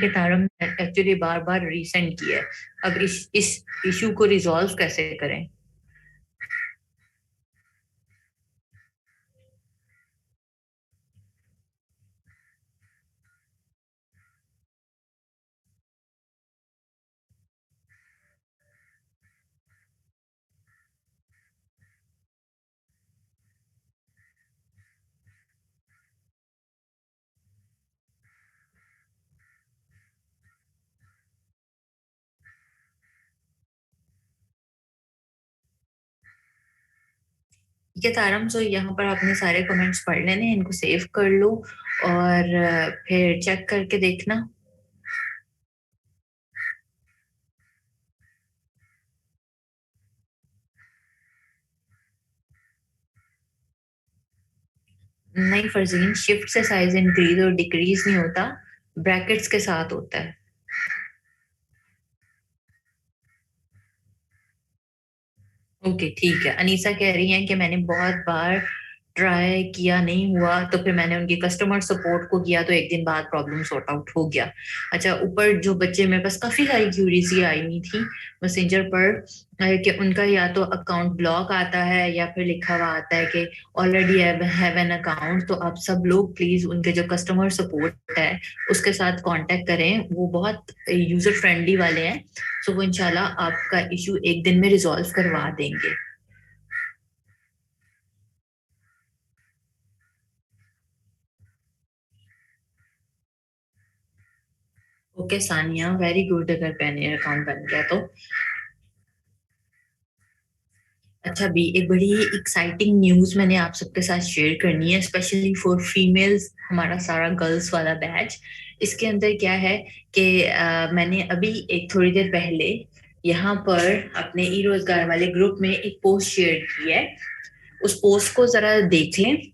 कि तारम ने एक्चुअली बार बार रीसेंड किया है। अब इस इशू को रिजॉल्व कैसे करें? ये तारम, सो यहाँ पर आपने सारे कमेंट्स पढ़ लेने, इनको सेव कर लो और फिर चेक करके देखना। नहीं फरजीन, शिफ्ट से साइज इंक्रीज और डिक्रीज नहीं होता, ब्रैकेट्स के साथ होता है। ओके ठीक है। अनीसा कह रही हैं कि मैंने बहुत बार ट्राई किया, नहीं हुआ, तो फिर मैंने उनकी कस्टमर सपोर्ट को किया तो एक दिन बाद प्रॉब्लम सॉर्ट आउट हो गया। अच्छा, ऊपर जो बच्चे, मेरे पास काफी सारी क्यूरीज आई हुई थी मैसेंजर पर, कि उनका या तो अकाउंट ब्लॉक आता है या फिर लिखा हुआ आता है कि ऑलरेडी हैव एन अकाउंट। तो आप सब लोग प्लीज उनके जो कस्टमर सपोर्ट है उसके साथ कांटेक्ट करें, वो बहुत यूजर फ्रेंडली वाले हैं। सो वो इंशाल्लाह आपका इशू एक दिन में रिजॉल्व करवा देंगे। ओके सानिया, वेरी गुड, अगर पैनियर अकाउंट बन गया तो। अच्छा भी, एक बड़ी एक्साइटिंग न्यूज मैंने आप सबके साथ शेयर करनी है, स्पेशली फॉर फीमेल्स, हमारा सारा गर्ल्स वाला बैच। इसके अंदर क्या है कि मैंने अभी एक थोड़ी देर पहले यहाँ पर अपने ई रोजगार वाले ग्रुप में एक पोस्ट शेयर की है। उस पोस्ट को जरा देख लें।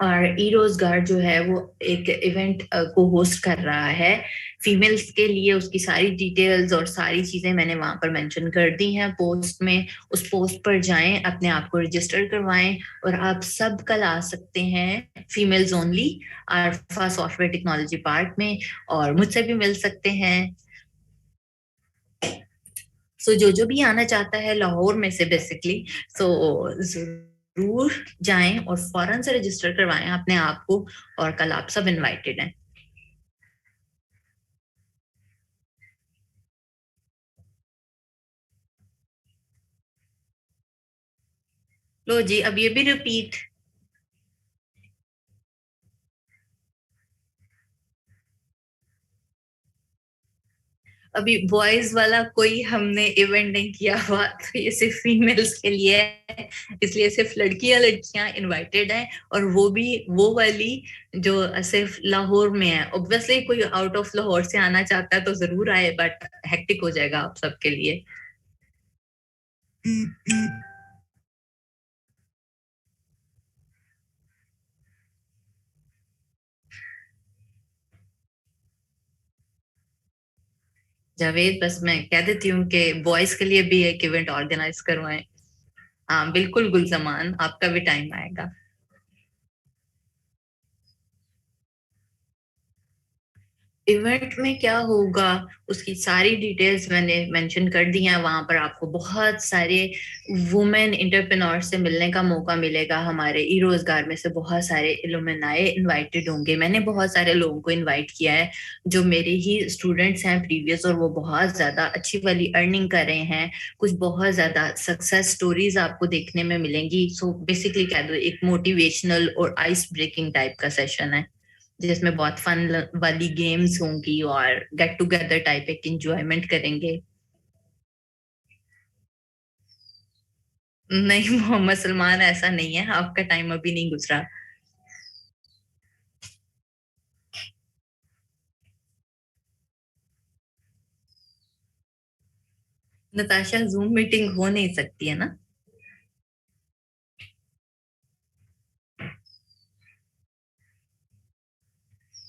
और ई रोजगार जो है वो एक इवेंट को होस्ट कर रहा है फीमेल्स के लिए। उसकी सारी डिटेल्स और सारी चीजें मैंने वहां पर मेंशन कर दी हैं पोस्ट में। उस पोस्ट पर जाएं, अपने आप को रजिस्टर करवाएं और आप सब कल आ सकते हैं, females only, Arfa software technology park में, और मुझसे भी मिल सकते हैं। सो जो भी आना चाहता है लाहौर में से बेसिकली, सो जरूर जाएं और फौरन से रजिस्टर करवाएं अपने आप को, और कल आप सब इनवाइटेड हैं। लो जी, अब ये भी रिपीट। अभी बॉयज वाला कोई हमने इवेंट नहीं किया हुआ, तो ये सिर्फ फीमेल्स के लिए है, इसलिए सिर्फ लड़कियां लड़कियां इनवाइटेड हैं। और वो भी वो वाली जो सिर्फ लाहौर में है। ऑब्वियसली कोई आउट ऑफ लाहौर से आना चाहता है तो जरूर आए, बट हेक्टिक हो जाएगा आप सबके लिए। जावेद, बस मैं कह देती हूँ कि बॉयज के लिए भी एक इवेंट ऑर्गेनाइज करवाएं। हाँ बिल्कुल गुलजमान, आपका भी टाइम आएगा। इवेंट में क्या होगा उसकी सारी डिटेल्स मैंने मेंशन कर दी हैं। वहां पर आपको बहुत सारे वुमेन इंटरप्रेन्योर से मिलने का मौका मिलेगा। हमारे ई रोजगार में से बहुत सारे इलुमनाए इनवाइटेड होंगे। मैंने बहुत सारे लोगों को इनवाइट किया है जो मेरे ही स्टूडेंट्स हैं प्रीवियस, और वो बहुत ज्यादा अच्छी वाली अर्निंग कर रहे हैं। कुछ बहुत ज्यादा सक्सेस स्टोरीज आपको देखने में मिलेंगी। सो बेसिकली कह दो एक मोटिवेशनल और आइस ब्रेकिंग टाइप का सेशन है, जिसमें बहुत फन वाली गेम्स होंगी और गेट टुगेदर टाइप एक इंजॉयमेंट करेंगे। नहीं मोहम्मद सलमान, ऐसा नहीं है, आपका टाइम अभी नहीं गुजरा। नताशा, जूम मीटिंग हो नहीं सकती है ना?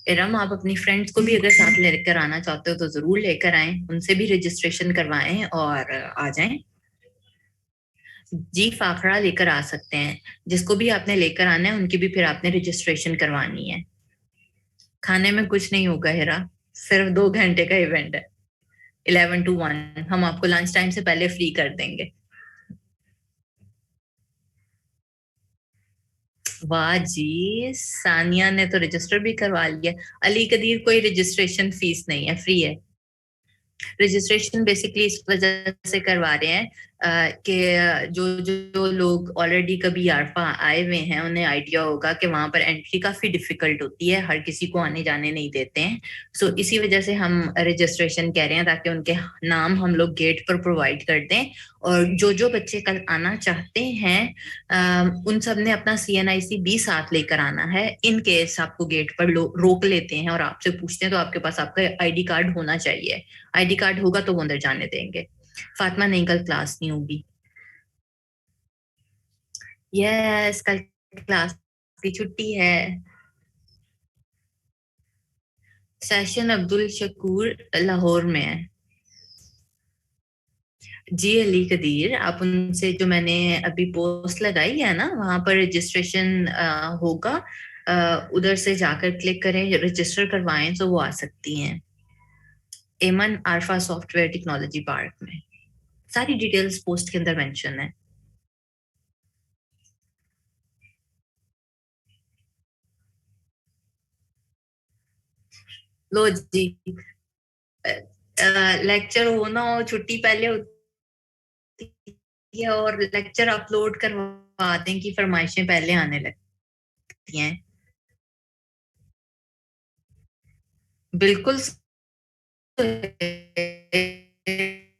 इरम, आप अपनी फ्रेंड्स को भी अगर साथ लेकर आना चाहते हो तो जरूर लेकर आएं, उनसे भी रजिस्ट्रेशन करवाएं और आ जाएं। जी, फाखरा लेकर आ सकते हैं। जिसको भी आपने लेकर आना है उनकी भी फिर आपने रजिस्ट्रेशन करवानी है। खाने में कुछ नहीं होगा हिरा, सिर्फ 2 घंटे का इवेंट है, 11 to 1। हम आपको लंच टाइम से पहले फ्री कर देंगे। वाह जी, सानिया ने तो रजिस्टर भी करवा लिया। अली कदीर, कोई रजिस्ट्रेशन फीस नहीं है, फ्री है। रजिस्ट्रेशन बेसिकली इस वजह से करवा रहे हैं कि जो लोग ऑलरेडी कभी यारफा आए हुए हैं उन्हें आइडिया होगा कि वहां पर एंट्री काफी डिफिकल्ट होती है, हर किसी को आने जाने नहीं देते हैं। सो इसी वजह से हम रजिस्ट्रेशन कह रहे हैं, ताकि उनके नाम हम लोग गेट पर प्रोवाइड कर दें। और जो बच्चे कल आना चाहते हैं उन सब ने अपना CNIC भी साथ लेकर आना है। इन केस आपको गेट पर रोक लेते हैं और आपसे पूछते हैं, तो आपके पास आपका ID कार्ड होना चाहिए। ID कार्ड होगा तो वो अंदर जाने देंगे। फातिमा नहीं, कल क्लास नहीं होगी। यस, कल क्लास की छुट्टी है। सेशन अब्दुल शकूर लाहौर में है। जी अली कदीर, आप उनसे, जो मैंने अभी पोस्ट लगाई है ना, वहां पर रजिस्ट्रेशन होगा। उधर से जाकर क्लिक करें, रजिस्टर करवाएं तो वो आ सकती हैं। एमन आरफा सॉफ्टवेयर टेक्नोलॉजी पार्क में। सारी डिटेल्स पोस्ट के अंदर मेंशन है। लो जी, लेक्चर होना हो, छुट्टी पहले होती है और लेक्चर अपलोड करवाते हैं कि फरमाइशें पहले आने लगती हैं। बिल्कुल,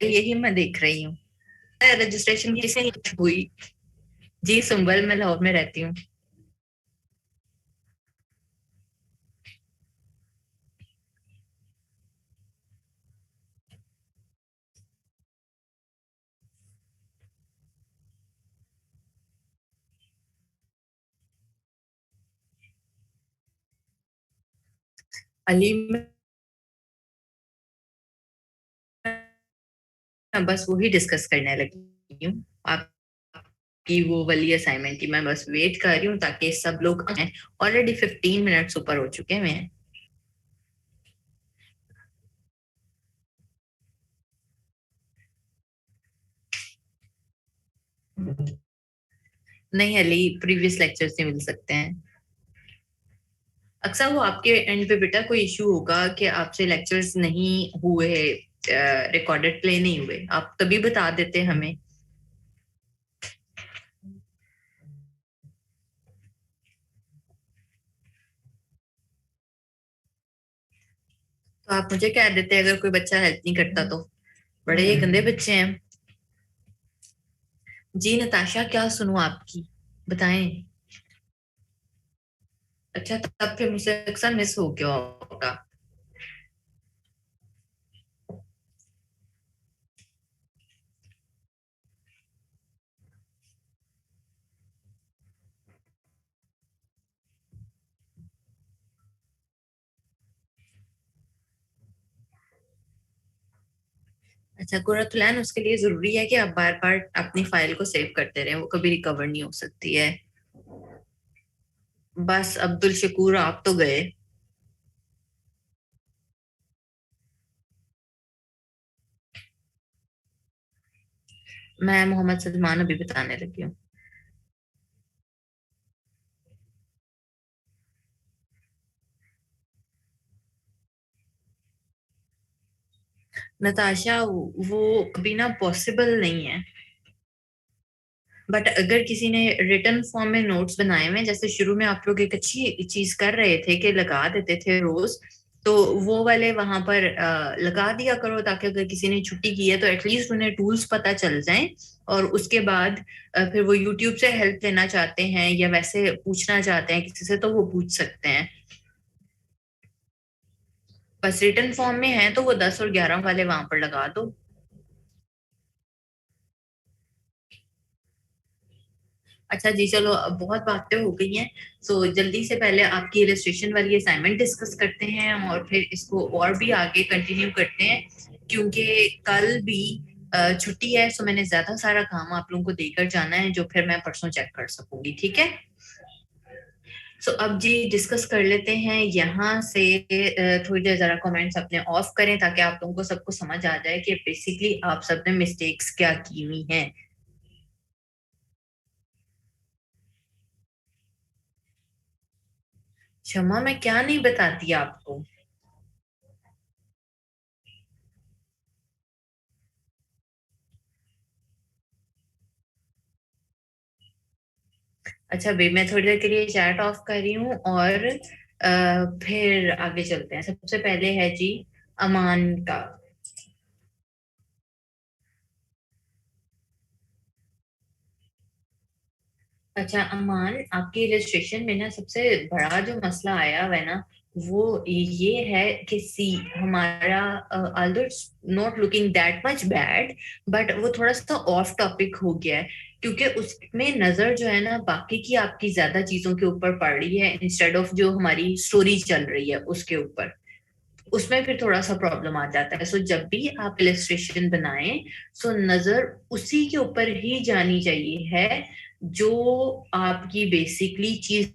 यही मैं देख रही हूँ। रजिस्ट्रेशन किसे हुई? जी सुंबल, मैं लाहौर में रहती हूँ। अली, मैं बस वही डिस्कस करने लगी हूँ। आपकी वो वाली असाइनमेंट की मैं बस वेट कर रही हूँ, ताकि सब लोग आए। ऑलरेडी 15 मिनट्स ऊपर हो चुके हैं। नहीं अली, प्रीवियस लेक्चर्स नहीं मिल सकते हैं। अक्सर वो आपके एंड पे बेटा कोई इशू होगा कि आपसे लेक्चर्स नहीं हुए, रिकॉर्डेड प्ले नहीं हुए, आप तभी बता देते हमें। तो आप मुझे कह देते अगर कोई बच्चा हेल्प नहीं करता तो। बड़े ये गंदे बच्चे हैं। जी नताशा, क्या सुनूं आपकी, बताएं। अच्छा, तब फिर मुझसे अक्सर मिस हो गया होगा। अच्छा कुरतुलैन, उसके लिए जरूरी है कि आप बार बार अपनी फाइल को सेव करते रहें, वो कभी रिकवर नहीं हो सकती है। बस अब्दुल शकूर, आप तो गए। मैं मोहम्मद सलमान अभी बताने लगी हूँ। नताशा, वो कभी ना पॉसिबल नहीं है। बट अगर किसी ने रिटर्न फॉर्म में नोट्स बनाए हुए हैं, जैसे शुरू में आप लोग एक अच्छी चीज कर रहे थे कि लगा देते थे रोज, तो वो वाले वहां पर लगा दिया करो, ताकि अगर किसी ने छुट्टी की है तो एटलीस्ट उन्हें टूल्स पता चल जाएं। और उसके बाद फिर वो यूट्यूब से हेल्प लेना चाहते हैं या वैसे पूछना चाहते हैं किसी से, तो वो पूछ सकते हैं। बस रिटर्न फॉर्म में है तो वो 10 और 11 वाले वहां पर लगा दो। अच्छा जी, चलो अब बहुत बातें हो गई हैं। सो जल्दी से पहले आपकी इलस्ट्रेशन वाली असाइनमेंट डिस्कस करते हैं और फिर इसको और भी आगे कंटिन्यू करते हैं, क्योंकि कल भी छुट्टी है। सो मैंने ज्यादा सारा काम आप लोगों को देकर जाना है, जो फिर मैं परसों चेक कर सकूंगी। ठीक है? सो अब जी डिस्कस कर लेते हैं यहाँ से। थोड़ी देर जरा कमेंट्स अपने ऑफ करें ताकि आप लोगों को सबको समझ आ जाए कि बेसिकली आप सबने मिस्टेक्स क्या की हुई हैं। क्षमा, मैं क्या नहीं बताती आपको। अच्छा भाई, मैं थोड़ी देर के लिए चैट ऑफ कर रही हूँ और फिर आगे चलते हैं। सबसे पहले है जी अमान का। अच्छा अमान, आपकी इलस्ट्रेशन में ना सबसे बड़ा जो मसला आया हुआ है ना, वो ये है कि सी हमारा, although it's not looking that much bad, but वो थोड़ा सा ऑफ टॉपिक हो गया है, क्योंकि उसमें नजर जो है ना बाकी की आपकी ज्यादा चीजों के ऊपर पड़ रही है इंस्टेड ऑफ जो हमारी स्टोरी चल रही है उसके ऊपर। उसमें फिर थोड़ा सा प्रॉब्लम आ जाता है। सो जब भी आप इलस्ट्रेशन बनाएं, सो नजर उसी के ऊपर ही जानी चाहिए है जो आपकी बेसिकली चीज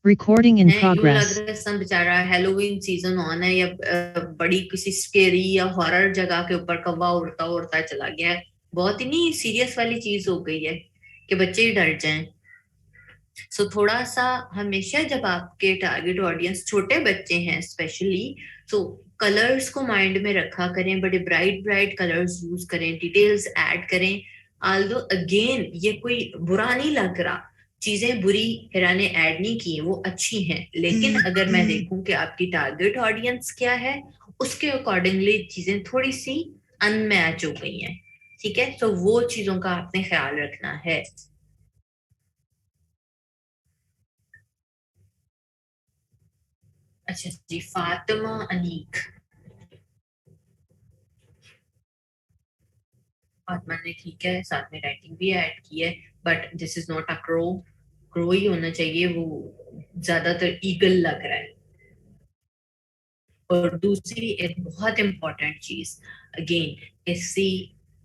Recording in यूं लग progress. रहा है सब बेचारा हेलोवीन सीजन ऑन है या बड़ी किसी स्केरी या हॉरर जगह के ऊपर कौवा उड़ता उड़ता चला गया है। बहुत ही नहीं सीरियस वाली चीज हो गई है कि बच्चे ही डर जाएं। सो थोड़ा सा हमेशा जब आपके टारगेट ऑडियंस छोटे बच्चे हैं स्पेशली, सो कलर्स को माइंड में रखा करें, बड़े ब्राइट ब्राइट कलर्स यूज करें, डिटेल्स ऐड करें। आल्दो अगेन ये कोई बुरा नहीं लग रहा, चीजें बुरी हिरा ने ऐड नहीं की, वो अच्छी हैं, लेकिन अगर मैं देखूं कि आपकी टारगेट ऑडियंस क्या है, उसके अकॉर्डिंगली चीजें थोड़ी सी अनमैच हो गई हैं। ठीक है, तो वो चीजों का आपने ख्याल रखना है। अच्छा जी, फातिमा अनीक, फातिमा ने ठीक है साथ में राइटिंग भी ऐड की है, but this is not a crow. Crow ही होना चाहिए, वो ज्यादातर ईगल लग रहा है। और दूसरी एक बहुत इंपॉर्टेंट चीज, अगेन इससे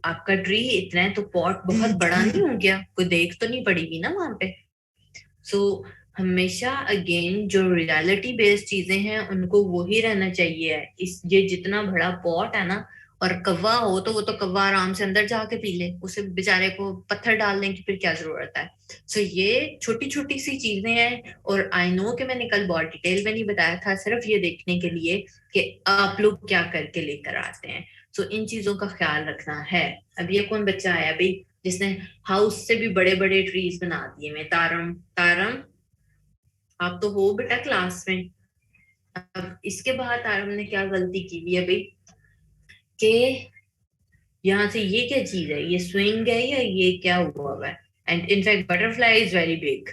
आपका ट्री इतना है तो पॉट बहुत बड़ा नहीं हो गया, कोई देख तो नहीं पड़ेगी ना वहां पे। सो हमेशा अगेन जो रियलिटी बेस्ड चीजें हैं उनको वो ही रहना चाहिए। इस ये जितना बड़ा पॉट है ना, और कौवा हो तो वो तो कौवा आराम से अंदर जाके पी ले, उसे बेचारे को पत्थर डालने की फिर क्या जरूरत है। सो ये छोटी छोटी सी चीजें हैं, और आई नो कि मैंने कल बहुत डिटेल में नहीं बताया था, सिर्फ ये देखने के लिए कि आप लोग क्या करके लेकर आते हैं। सो इन चीजों का ख्याल रखना है। अब ये कौन बच्चा आया भाई जिसने हाउस से भी बड़े बड़े ट्रीज बना दिए? मैं तारम, तारम आप तो हो बेटा क्लास में। अब इसके बाद तारम ने क्या गलती की हुई है भाई कि यहाँ से ये क्या चीज है, ये स्विंग है या ये क्या हुआ हुआ है? And in fact butterfly is very big,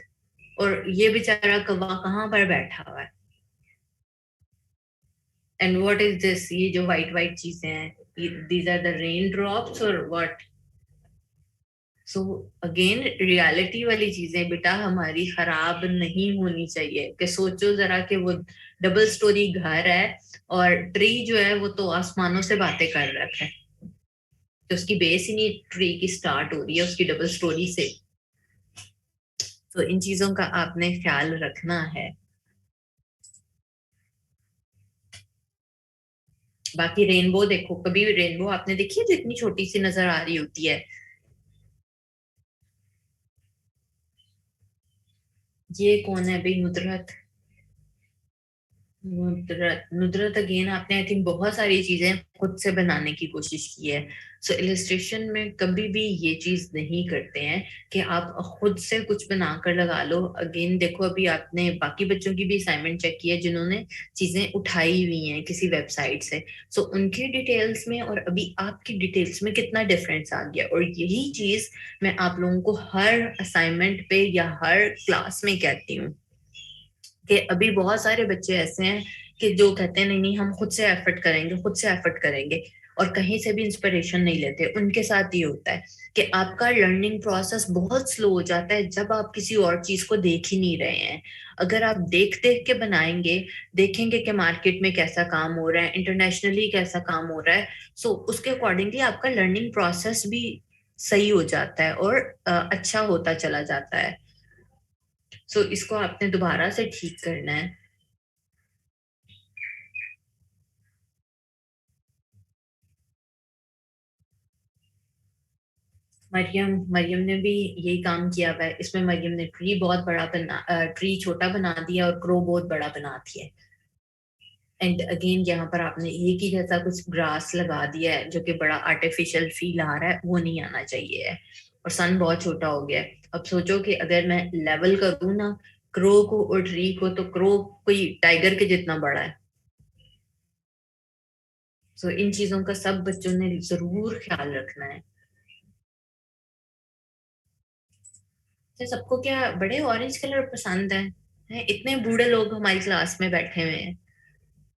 और ये बेचारा कौवा कहाँ पर बैठा हुआ है? एंड व्हाट इज दिस, ये जो व्हाइट व्हाइट चीजें हैं, these are the rain drops और व्हाट? सो अगेन रियलिटी वाली चीजें बेटा हमारी खराब नहीं होनी चाहिए। कि सोचो जरा कि वो डबल स्टोरी घर है और ट्री जो है वो तो आसमानों से बातें कर रखा है, तो उसकी बेस ही नहीं ट्री की स्टार्ट हो रही है उसकी डबल स्टोरी से। तो इन चीजों का आपने ख्याल रखना है। बाकी रेनबो देखो, कभी रेनबो आपने देखी है जितनी छोटी सी नजर आ रही होती है? ये कौन है भाई? नुदरत, नुदरत, नुदरत अगेन आपने आई थिंक बहुत सारी चीजें खुद से बनाने की कोशिश की है। सो इलिस्ट्रेशन में कभी भी ये चीज नहीं करते हैं कि आप खुद से कुछ बनाकर लगा लो। अगेन देखो, अभी आपने बाकी बच्चों की भी असाइनमेंट चेक की है जिन्होंने चीजें उठाई हुई हैं किसी वेबसाइट से। सो उनकी डिटेल्स में और अभी आपकी डिटेल्स में कितना डिफरेंस आ गया। और यही चीज मैं आप लोगों को हर असाइनमेंट पे या हर क्लास में कहती हूँ कि अभी बहुत सारे बच्चे ऐसे हैं कि जो कहते हैं नहीं नहीं हम खुद से एफर्ट करेंगे, खुद से एफर्ट करेंगे, और कहीं से भी इंस्पिरेशन नहीं लेते। उनके साथ ये होता है कि आपका लर्निंग प्रोसेस बहुत स्लो हो जाता है जब आप किसी और चीज को देख ही नहीं रहे हैं। अगर आप देख देख के बनाएंगे, देखेंगे कि मार्केट में कैसा काम हो रहा है, इंटरनेशनली कैसा काम हो रहा है, सो उसके अकॉर्डिंगली आपका लर्निंग प्रोसेस भी सही हो जाता है और अच्छा होता चला जाता है। सो इसको आपने दोबारा से ठीक करना है। मरियम, मरियम ने भी यही काम किया हुआ है। इसमें मरियम ने ट्री बहुत बड़ा बना, ट्री छोटा बना दिया और क्रो बहुत बड़ा बना दिया। एंड अगेन यहाँ पर आपने एक ही जैसा कुछ ग्रास लगा दिया है जो कि बड़ा आर्टिफिशियल फील आ रहा है, वो नहीं आना चाहिए है। और सन बहुत छोटा हो गया है। अब सोचो कि अगर मैं लेवल करूँ ना क्रो को और ट्री को, तो क्रो कोई टाइगर के जितना बड़ा है। सो इन चीजों का सब बच्चों ने जरूर ख्याल रखना है। तो सबको क्या बड़े ऑरेंज कलर पसंद है? इतने बूढ़े लोग हमारी क्लास में बैठे हुए हैं।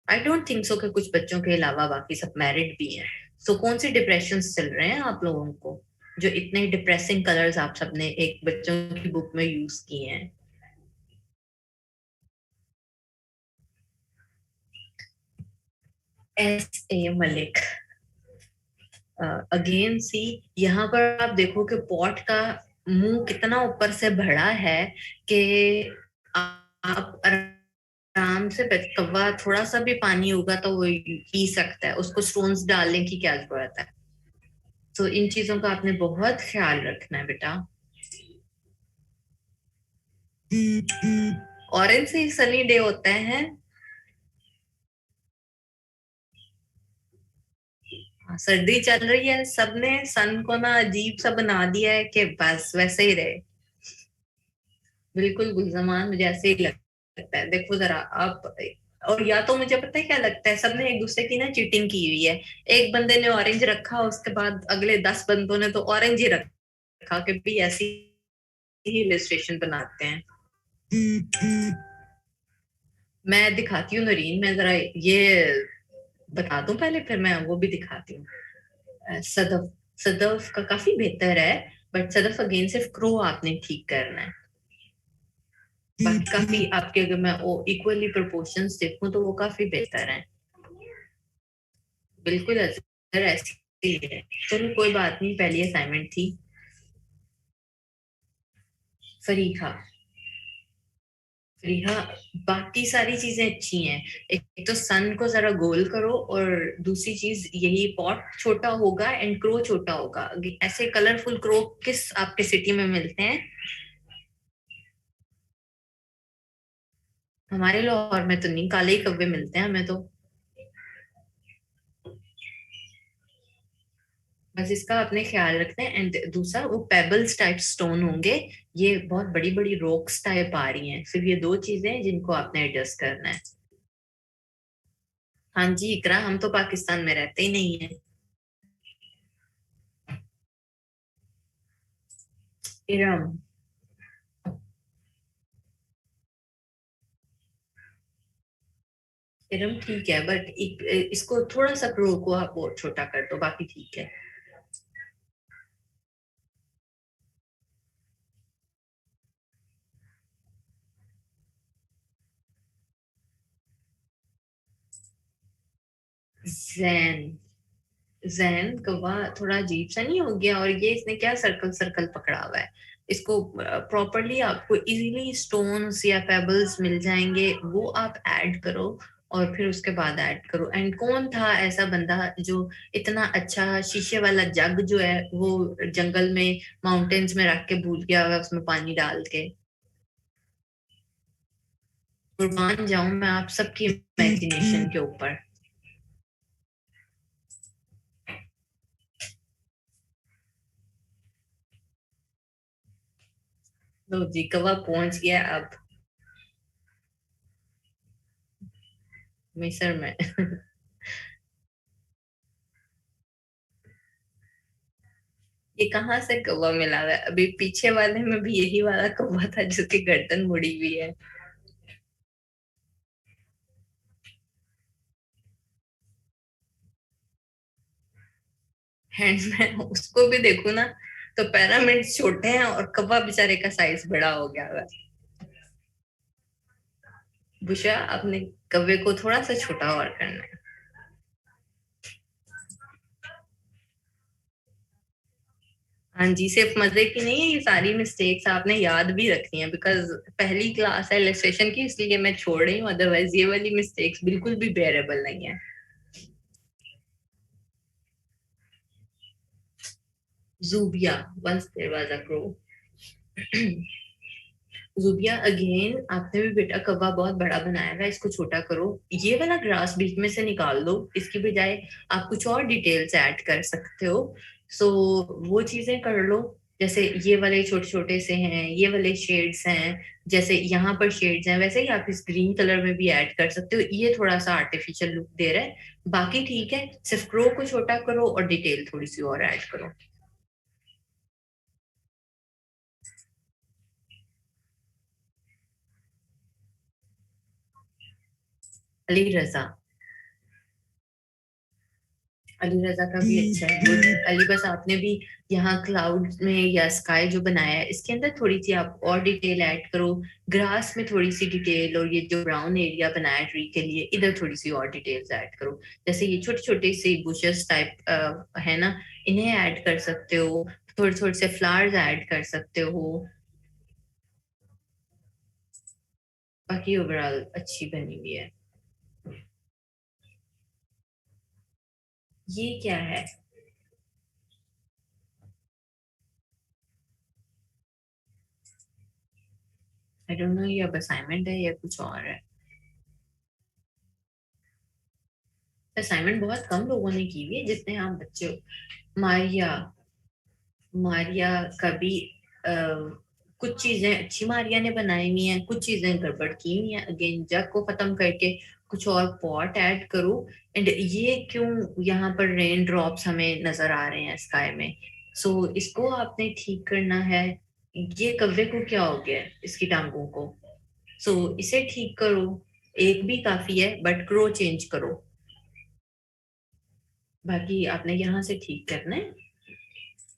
आई डोंट थिंक सो कि कुछ बच्चों के अलावा बाकी सब मैरिड भी हैं। सो कौन से डिप्रेशन चल रहे हैं आप लोगों को जो इतने डिप्रेसिंग कलर्स आप सबने एक बच्चों की बुक में यूज किए हैं? एस ए मलिक, अगेन सी, यहाँ पर आप देखो कि पॉट का मुंह कितना ऊपर से भरा है कि आप आराम से कौवा थोड़ा सा भी पानी होगा तो वो पी सकता है, उसको स्टोन्स डालने की क्या जरूरत है। तो इन चीजों का आपने बहुत ख्याल रखना है बेटा। ऑरेंज से सनी डे होते हैं। हाँ, सर्दी चल रही है, सबने सन को ना अजीब सा बना दिया है कि बस वैसे ही रहे। बिल्कुल गुलजमान, मुझे ऐसे ही लगता है। देखो जरा आप, और या तो मुझे पता है क्या लगता है, सबने एक दूसरे की ना चीटिंग की हुई है। एक बंदे ने ऑरेंज रखा, उसके बाद अगले 10 बंदों ने तो ऑरेंज ही रखा, कि भी ऐसी ही इलस्ट्रेशन बनाते हैं। मैं दिखाती हूँ नरीन, मैं जरा ये बता दूं पहले, फिर मैं वो भी दिखाती हूँ। सदफ, सदफ का काफी बेहतर है, बट सदफ अगेन सिर्फ क्रो आपने ठीक करना है। बाकी काफी आपके, अगर मैं वो इक्वली प्रोपोर्शंस देखूं तो वो काफी बेहतर है। बिल्कुल अजहर ऐसी ही है। चलो कोई बात नहीं, पहली असाइनमेंट थी। फरीहा, फरीहा, बाकी सारी चीजें अच्छी हैं। एक तो सन को जरा गोल करो, और दूसरी चीज यही पॉट छोटा होगा एंड क्रो छोटा होगा। ऐसे कलरफुल क्रो किस आपके सिटी में मिलते हैं? हमारे लाहौर में तो नहीं, काले ही कव्वे मिलते हैं हमें तो। बस इसका अपने ख्याल रखते हैं। एंड दूसरा, वो पेबल्स टाइप स्टोन होंगे, ये बहुत बड़ी बड़ी रॉक्स टाइप आ रही हैं। सिर्फ ये दो चीजें हैं जिनको आपने एडजस्ट करना है। हाँ जी इकरा, हम तो पाकिस्तान में रहते ही नहीं है। इरम, इरम ठीक है, बट इसको थोड़ा सा क्रो को आप और छोटा कर दो, बाकी ठीक है। जैन, जैन कौवा थोड़ा अजीब सा नहीं हो गया? और ये इसने क्या सर्कल सर्कल पकड़ा हुआ है? इसको प्रॉपरली आपको इजीली स्टोन्स या पेबल्स मिल जाएंगे, वो आप ऐड करो। और फिर उसके बाद ऐड करो। एंड कौन था ऐसा बंदा जो इतना अच्छा शीशे वाला जग जो है वो जंगल में माउंटेन्स में रख के भूल गया हुआ, उसमें पानी डाल के? कुर्बान जाऊं मैं आप सबकी इमेजिनेशन के ऊपर। लो जी, कौवा पहुंच गया अब मिस्र में। ये कहाँ से कौवा मिला हुआ है? अभी पीछे वाले में भी यही वाला कौवा था जिसकी गर्दन मुड़ी हुई है। एंड मैं उसको भी देखूं ना, तो पिरामिड छोटे हैं और कौवा बेचारे का साइज बड़ा हो गया हुआ है। बुशा, अपने कौवे को थोड़ा सा छोटा और करना है। हाँ जी, सिर्फ मजे की नहीं है, ये सारी मिस्टेक्स आपने याद भी रखनी है, बिकॉज पहली क्लास है इलस्ट्रेशन की, इसलिए मैं छोड़ रही हूँ। अदरवाइज ये वाली मिस्टेक्स बिल्कुल भी बेरेबल नहीं है। Zubia, once there was a crow. Zubia again, आपने भी बेटा कौवा बहुत बड़ा बनाया हुआ है, इसको छोटा करो। ये वाला ग्रास बीच में से निकाल दो, इसकी बजाय आप कुछ और डिटेल्स ऐड कर सकते हो। सो वो चीजें कर लो। जैसे ये वाले छोटे छोटे से हैं, ये वाले शेड्स हैं, जैसे यहाँ पर शेड्स हैं, वैसे ही आप इस ग्रीन कलर में भी ऐड कर सकते हो। ये थोड़ा सा आर्टिफिशियल लुक दे रहा है। बाकी ठीक है, सिर्फ क्रो को छोटा करो और डिटेल थोड़ी सी और ऐड करो। अली रजा, अली रजा का भी अच्छा है, गुड। अली, बस आपने भी यहाँ क्लाउड में या स्काई जो बनाया है, इसके अंदर थोड़ी सी आप और डिटेल ऐड करो। ग्रास में थोड़ी सी डिटेल, और ये जो ब्राउन एरिया बनाया ट्री के लिए, इधर थोड़ी सी और डिटेल्स ऐड करो। जैसे ये छोटे छोटे से बुशेस टाइप है ना, इन्हें ऐड कर सकते हो। थोड़े थोड़े से फ्लावर्स ऐड कर सकते हो। बाकी ओवरऑल अच्छी बनी हुई है। ये क्या है? आई डोंट नो, ये अब असाइनमेंट है या कुछ और है। असाइनमेंट बहुत कम लोगों ने की हुई है जितने आप बच्चे हो। मारिया, मारिया का भी कुछ चीजें अच्छी मारिया ने बनाई हुई हैं, कुछ चीजें गड़बड़ की हुई हैं। अगेन जग को खत्म करके कुछ और पॉट ऐड करो। एंड ये क्यों यहाँ पर रेन ड्रॉप्स हमें नजर आ रहे हैं स्काई में? सो इसको आपने ठीक करना है। ये कव्वे को क्या हो गया है, इसकी टांगों को? सो इसे ठीक करो। एक भी काफी है, बट क्रो चेंज करो। बाकी आपने यहाँ से ठीक करना है।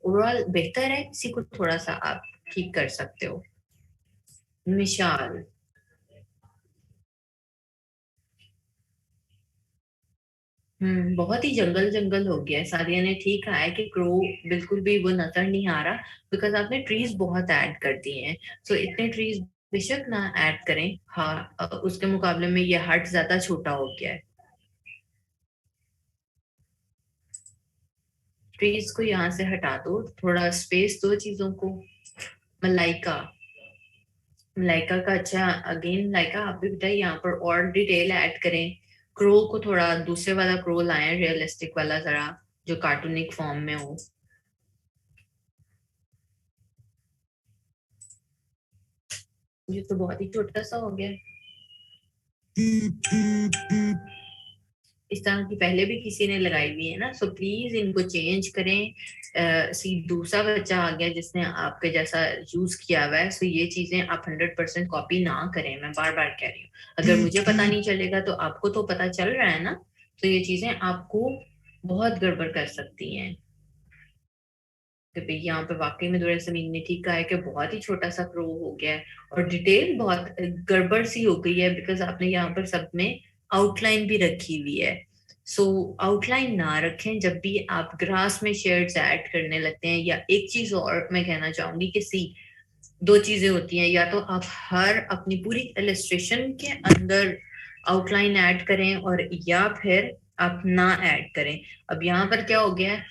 ओवरऑल बेहतर है, इसी को थोड़ा सा आप ठीक कर सकते हो। मिशाल। बहुत ही जंगल जंगल हो गया है। सादिया ने ठीक कहा है कि क्रो बिल्कुल भी वो नजर नहीं आ रहा, बिकॉज आपने ट्रीज बहुत ऐड कर दिए हैं। सो इतने ट्रीज बेशक ना ऐड करें। हाँ, उसके मुकाबले में ये हट ज्यादा छोटा हो गया है। ट्रीज को यहाँ से हटा दो, थोड़ा स्पेस दो चीजों को। मलाइका, मलाइका का अच्छा। अगेन लाइका, आप भी बताइए यहाँ पर और डिटेल ऐड करें। क्रो को थोड़ा दूसरे वाला क्रो लाएं, रियलिस्टिक वाला जरा, जो कार्टूनिक फॉर्म में हो। ये तो बहुत ही छोटा सा हो गया है। इस तरह की पहले भी किसी ने लगाई हुई है ना, सो प्लीज इनको चेंज करें। सी दूसरा बच्चा आ गया जिसने आपके जैसा यूज किया हुआ है, सो ये चीजें आप 100% कॉपी ना करें। मैं बार बार कह रही हूँ, अगर मुझे पता नहीं चलेगा तो आपको तो पता चल रहा है ना। तो ये चीजें आपको बहुत गड़बड़ कर सकती हैं। कि भाई यहाँ पे वाकई में दुर्गा समीन ने ठीक कहा है कि बहुत ही छोटा सा क्रो हो गया है। और डिटेल बहुत गड़बड़ सी हो गई है, बिकॉज आपने यहाँ पर सब में आउटलाइन भी रखी हुई है। सो आउटलाइन ना रखें जब भी आप ग्रास में शेड्स ऐड करने लगते हैं। या एक चीज और मैं कहना चाहूंगी कि सी, दो चीजें होती हैं, या तो आप हर अपनी पूरी इलस्ट्रेशन के अंदर आउटलाइन ऐड करें, और या फिर आप ना ऐड करें। अब यहाँ पर क्या हो गया है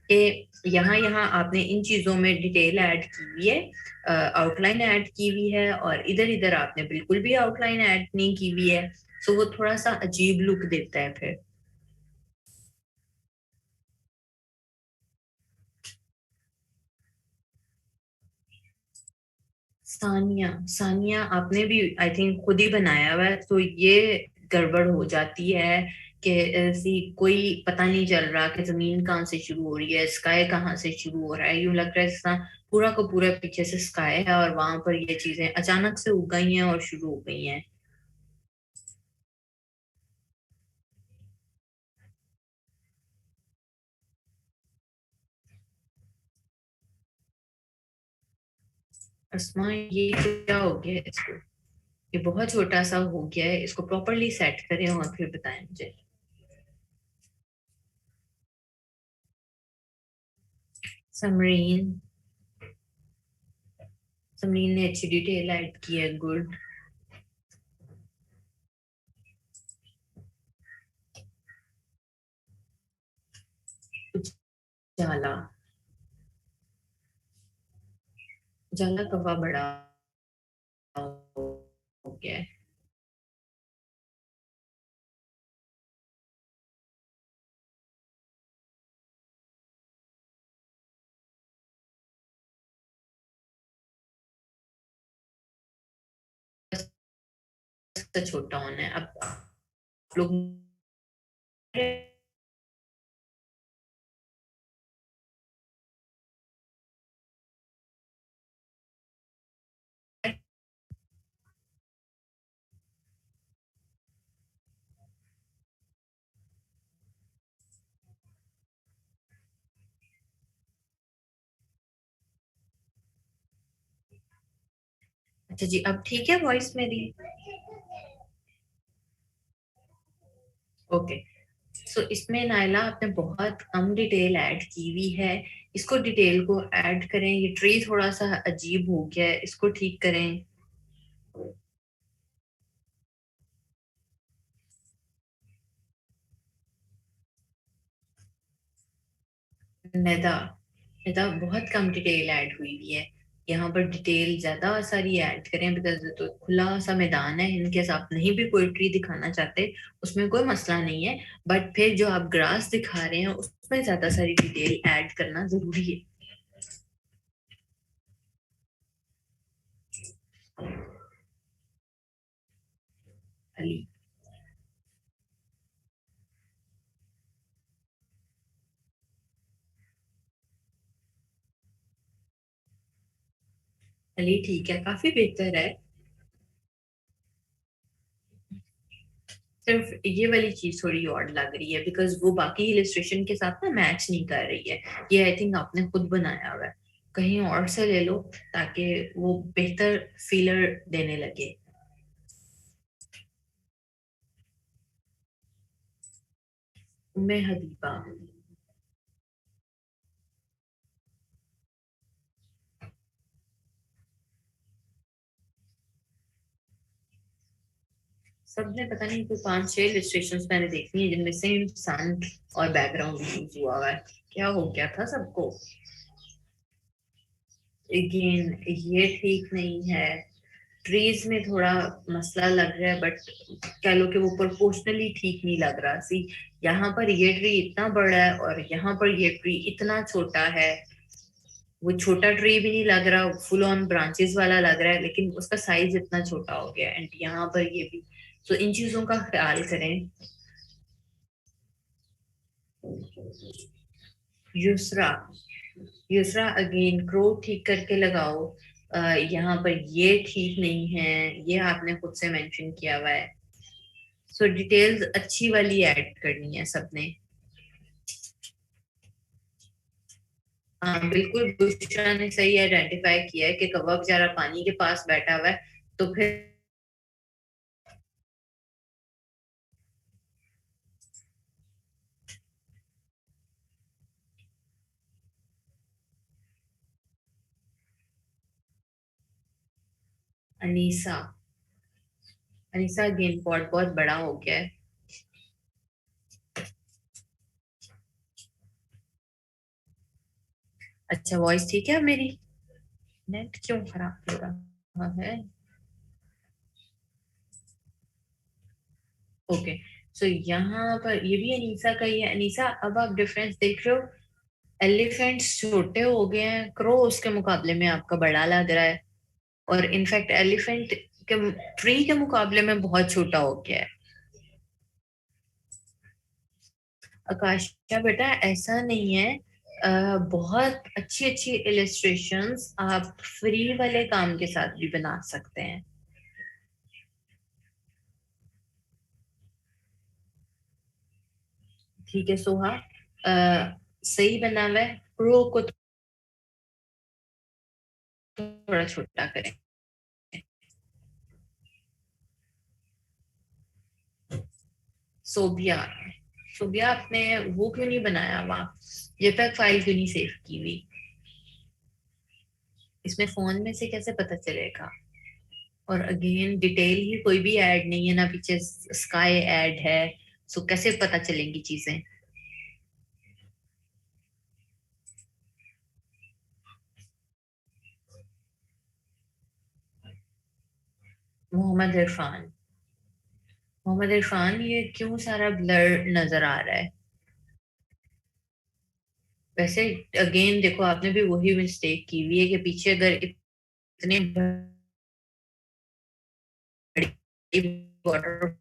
कि यहाँ यहाँ आपने इन चीजों में डिटेल ऐड की हुई है, आउटलाइन ऐड की हुई है, और इधर इधर आपने बिल्कुल भी आउटलाइन ऐड नहीं की हुई है। सो वो थोड़ा सा अजीब लुक देता है फिर। सानिया, सानिया आपने भी आई थिंक खुद ही बनाया हुआ है, तो ये गड़बड़ हो जाती है कि ऐसी कोई पता नहीं चल रहा कि जमीन कहाँ से शुरू हो रही है, स्काई कहाँ से शुरू हो रहा है। यूं लग रहा है जैसा पूरा का पूरा पीछे से स्काई है और वहां पर ये चीजें अचानक से उग गई हैं और शुरू हो गई हैं। अस्मा, ये क्या हो गया है इसको? ये बहुत छोटा सा हो गया है, इसको प्रॉपरली सेट करें और फिर बताएं मुझे। समरीन, समरीन ने अच्छी डिटेल ऐड की है, गुड। जाला, जाला कवा बड़ा हो गया है। तो छोटा होना है अब। आप लोग अच्छा जी, अब ठीक है वॉइस मेरी? ओके। सो इसमें नायला आपने बहुत कम डिटेल ऐड की हुई है। इसको डिटेल को ऐड करें। ये ट्री थोड़ा सा अजीब हो गया है, इसको ठीक करें। निदा, निदा बहुत कम डिटेल ऐड हुई हुई है। यहाँ पर डिटेल ज्यादा सारी ऐड करें, बिकॉज तो खुला सा मैदान है, इनके आप नहीं भी कोई ट्री दिखाना चाहते उसमें कोई मसला नहीं है। बट फिर जो आप ग्रास दिखा रहे हैं उसमें ज्यादा सारी डिटेल ऐड करना जरूरी है। अली, अली ठीक है, काफी बेहतर है। सिर्फ ये वाली चीज थोड़ी और लग रही है, बिकॉज वो बाकी इलिस्ट्रेशन के साथ ना मैच नहीं कर रही है। ये आई थिंक आपने खुद बनाया हुआ है, कहीं और से ले लो ताकि वो बेहतर फीलर देने लगे। उम्मे हबीबा। सबने पता नहीं कोई 5-6 इलिस्ट्रेशन मैंने देखी है जिनमें सेम सन और बैकग्राउंड यूज हुआ हुआ है। क्या हो गया था सबको? अगेन ये ठीक नहीं है। ट्रीज में थोड़ा मसला लग रहा है, बट कह लो कि वो प्रोपोर्शनली ठीक नहीं लग रहा सी। यहाँ पर ये ट्री इतना बड़ा है और यहाँ पर ये ट्री इतना छोटा है। वो छोटा ट्री भी नहीं लग रहा, फुल ऑन ब्रांचेस वाला लग रहा है, लेकिन उसका साइज इतना छोटा हो गया। एंड यहाँ पर ये भी, तो इन चीजों का ख्याल करें। यूसरा, यूसरा अगेन क्रो ठीक करके लगाओ। यहाँ पर ये ठीक नहीं है, ये आपने खुद से मेंशन किया हुआ है। सो डिटेल्स अच्छी वाली ऐड करनी है सबने। हाँ बिल्कुल, बुशरा ने सही आइडेंटिफाई किया है कि कौवा बेचारा पानी के पास बैठा हुआ है। तो फिर अनीसा, अनीसा अगेन पॉट बहुत बड़ा हो गया है। अच्छा, वॉइस ठीक है मेरी? नेट क्यों खराब हो रहा है? ओके। सो यहाँ पर ये भी अनीसा का ही है। अनीसा, अब आप डिफरेंस देख रहे हो? एलिफेंट्स छोटे हो गए हैं, क्रो उसके मुकाबले में आपका बड़ा लग रहा है। और इनफैक्ट एलिफेंट के ट्री के मुकाबले में बहुत छोटा हो गया है। आकाशा बेटा, ऐसा नहीं है। बहुत अच्छी अच्छी इलिस्ट्रेशंस आप फ्री वाले काम के साथ भी बना सकते हैं। ठीक है सोहा, सही बना हुआ है। प्रो को थोड़ा छोटा करें। सोबिया, सोबिया आपने वो क्यों नहीं बनाया हुआ? जेपीईजी फाइल क्यों नहीं सेव की हुई? इसमें फोन में से कैसे पता चलेगा? और अगेन डिटेल ही कोई भी ऐड नहीं है ना, पीछे स्काई ऐड है। सो कैसे पता चलेंगी चीजें? मोहम्मद इरफान, मोहम्मद इरफान ये क्यों सारा ब्लर नजर आ रहा है? वैसे अगेन देखो, आपने भी वही मिस्टेक की हुई है कि पीछे अगर इतने बड़ी वाटर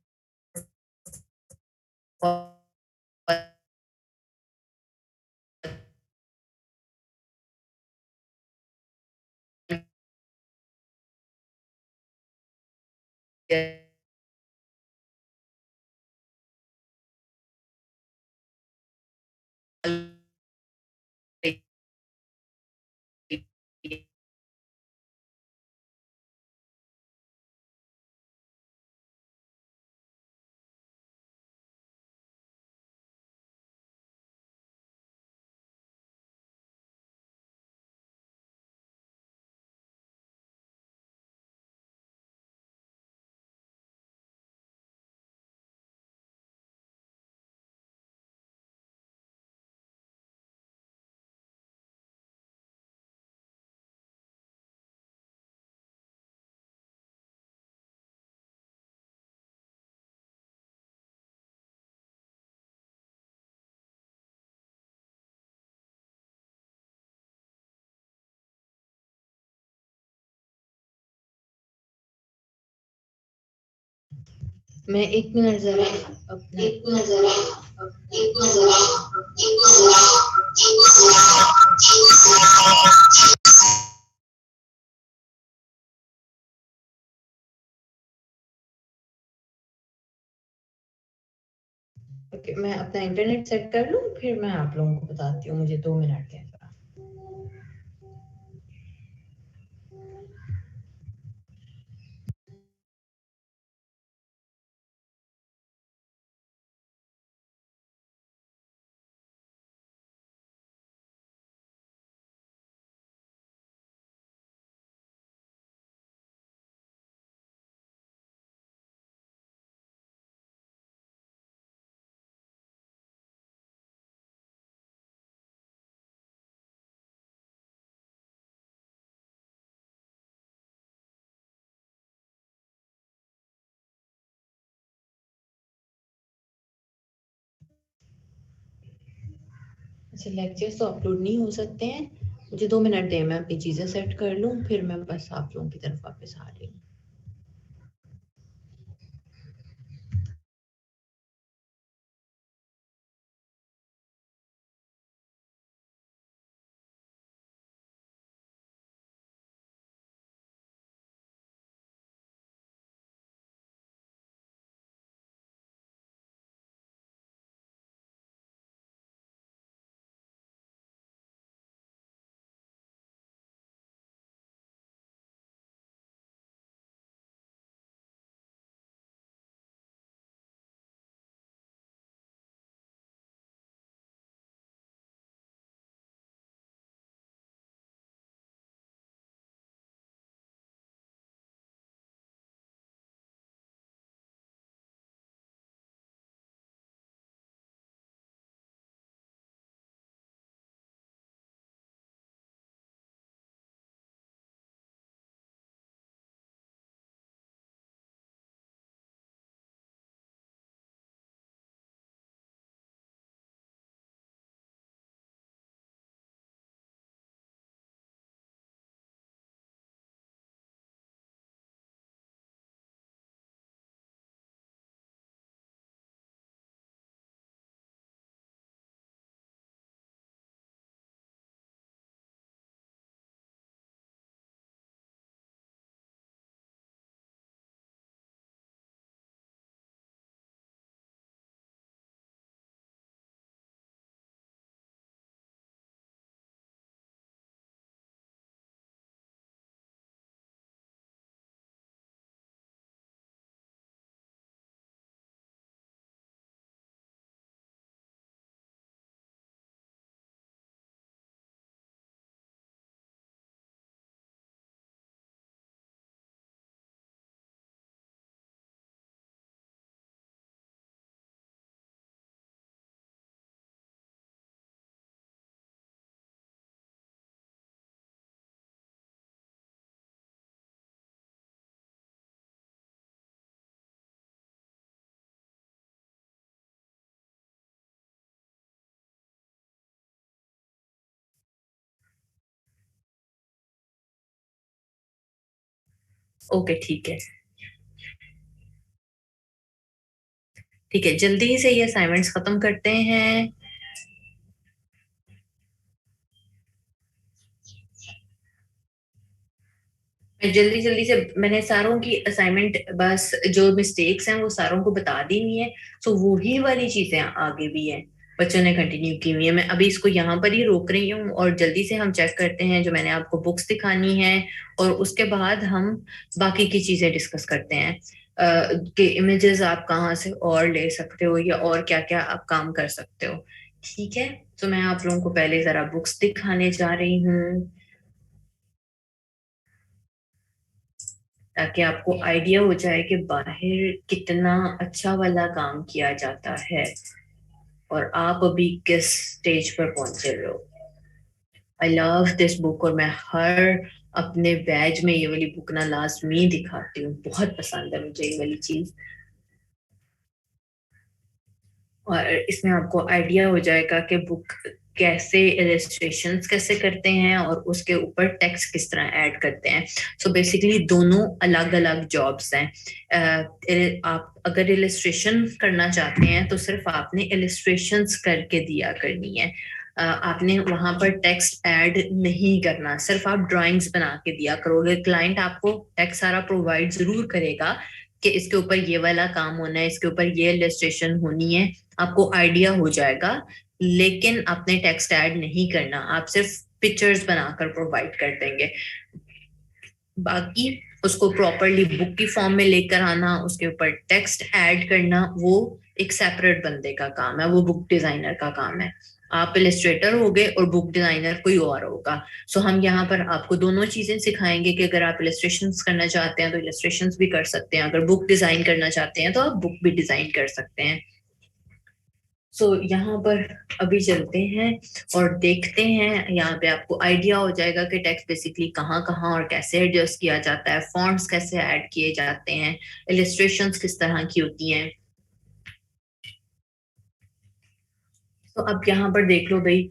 मैं 1 मिनट जरा अपना ओके, मैं अपना इंटरनेट सेट कर लूँ, फिर मैं आप लोगों को बताती हूँ। मुझे 2 मिनट दें जरा। अच्छा, लेक्चर्स तो अपलोड नहीं हो सकते हैं। मुझे 2 मिनट दें, मैं अपनी चीज़ें सेट कर लूँ, फिर मैं बस आप लोगों की तरफ वापस आ रही हूँ। ओके, ठीक है। ठीक है, जल्दी से ये असाइनमेंट्स खत्म करते हैं। मैं जल्दी जल्दी से, मैंने सारों की असाइनमेंट, बस जो मिस्टेक्स हैं वो सारों को बता दी हुई है। सो वही वाली चीजें आगे भी है, बच्चों ने कंटिन्यू की हुई है। मैं अभी इसको यहाँ पर ही रोक रही हूँ और जल्दी से हम चेक करते हैं जो मैंने आपको बुक्स दिखानी है, और उसके बाद हम बाकी की चीजें डिस्कस करते हैं कि इमेजेस आप कहाँ से और ले सकते हो या और क्या क्या आप काम कर सकते हो। ठीक है, तो मैं आप लोगों को पहले जरा बुक्स दिखाने जा रही हूँ, ताकि आपको आइडिया हो जाए कि बाहर कितना अच्छा वाला काम किया जाता है और आप अभी किस स्टेज पर पहुंचे हो। आई लव दिस बुक, और मैं हर अपने बैच में ये वाली बुक ना लास्ट में दिखाती हूँ। बहुत पसंद है मुझे ये वाली चीज, और इसमें आपको आइडिया हो जाएगा कि बुक कैसे इलस्ट्रेशंस कैसे करते हैं और उसके ऊपर टेक्स्ट किस तरह ऐड करते हैं। सो बेसिकली दोनों अलग अलग जॉब्स हैं। आप अगर इलस्ट्रेशन करना चाहते हैं तो सिर्फ आपने इलस्ट्रेशंस करके दिया करनी है। आपने वहां पर टेक्स्ट ऐड नहीं करना, सिर्फ आप ड्राइंग्स बना के दिया करोगे। क्लाइंट आपको टेक्स्ट सारा प्रोवाइड जरूर करेगा कि इसके ऊपर ये वाला काम होना है, इसके ऊपर ये इलस्ट्रेशन होनी है, आपको आइडिया हो जाएगा। लेकिन आपने टेक्स्ट ऐड नहीं करना, आप सिर्फ पिक्चर्स बनाकर प्रोवाइड कर देंगे। बाकी उसको प्रॉपरली बुक की फॉर्म में लेकर आना, उसके ऊपर टेक्स्ट ऐड करना, वो एक सेपरेट बंदे का काम है, वो बुक डिजाइनर का काम है। आप इलस्ट्रेटर होगे और बुक डिजाइनर कोई और होगा। सो हम यहाँ पर आपको दोनों चीजें सिखाएंगे कि अगर आप इलस्ट्रेशंस करना चाहते हैं तो इलस्ट्रेशंस भी कर सकते हैं, अगर बुक डिजाइन करना चाहते हैं तो आप बुक भी डिजाइन कर सकते हैं। सो यहाँ पर अभी चलते हैं और देखते हैं। यहाँ पे आपको आइडिया हो जाएगा कि टेक्स्ट बेसिकली कहाँ कहाँ और कैसे एडजस्ट किया जाता है, फॉन्ट्स कैसे ऐड किए जाते हैं, इलस्ट्रेशंस किस तरह की होती हैं। तो अब यहाँ पर देख लो भाई,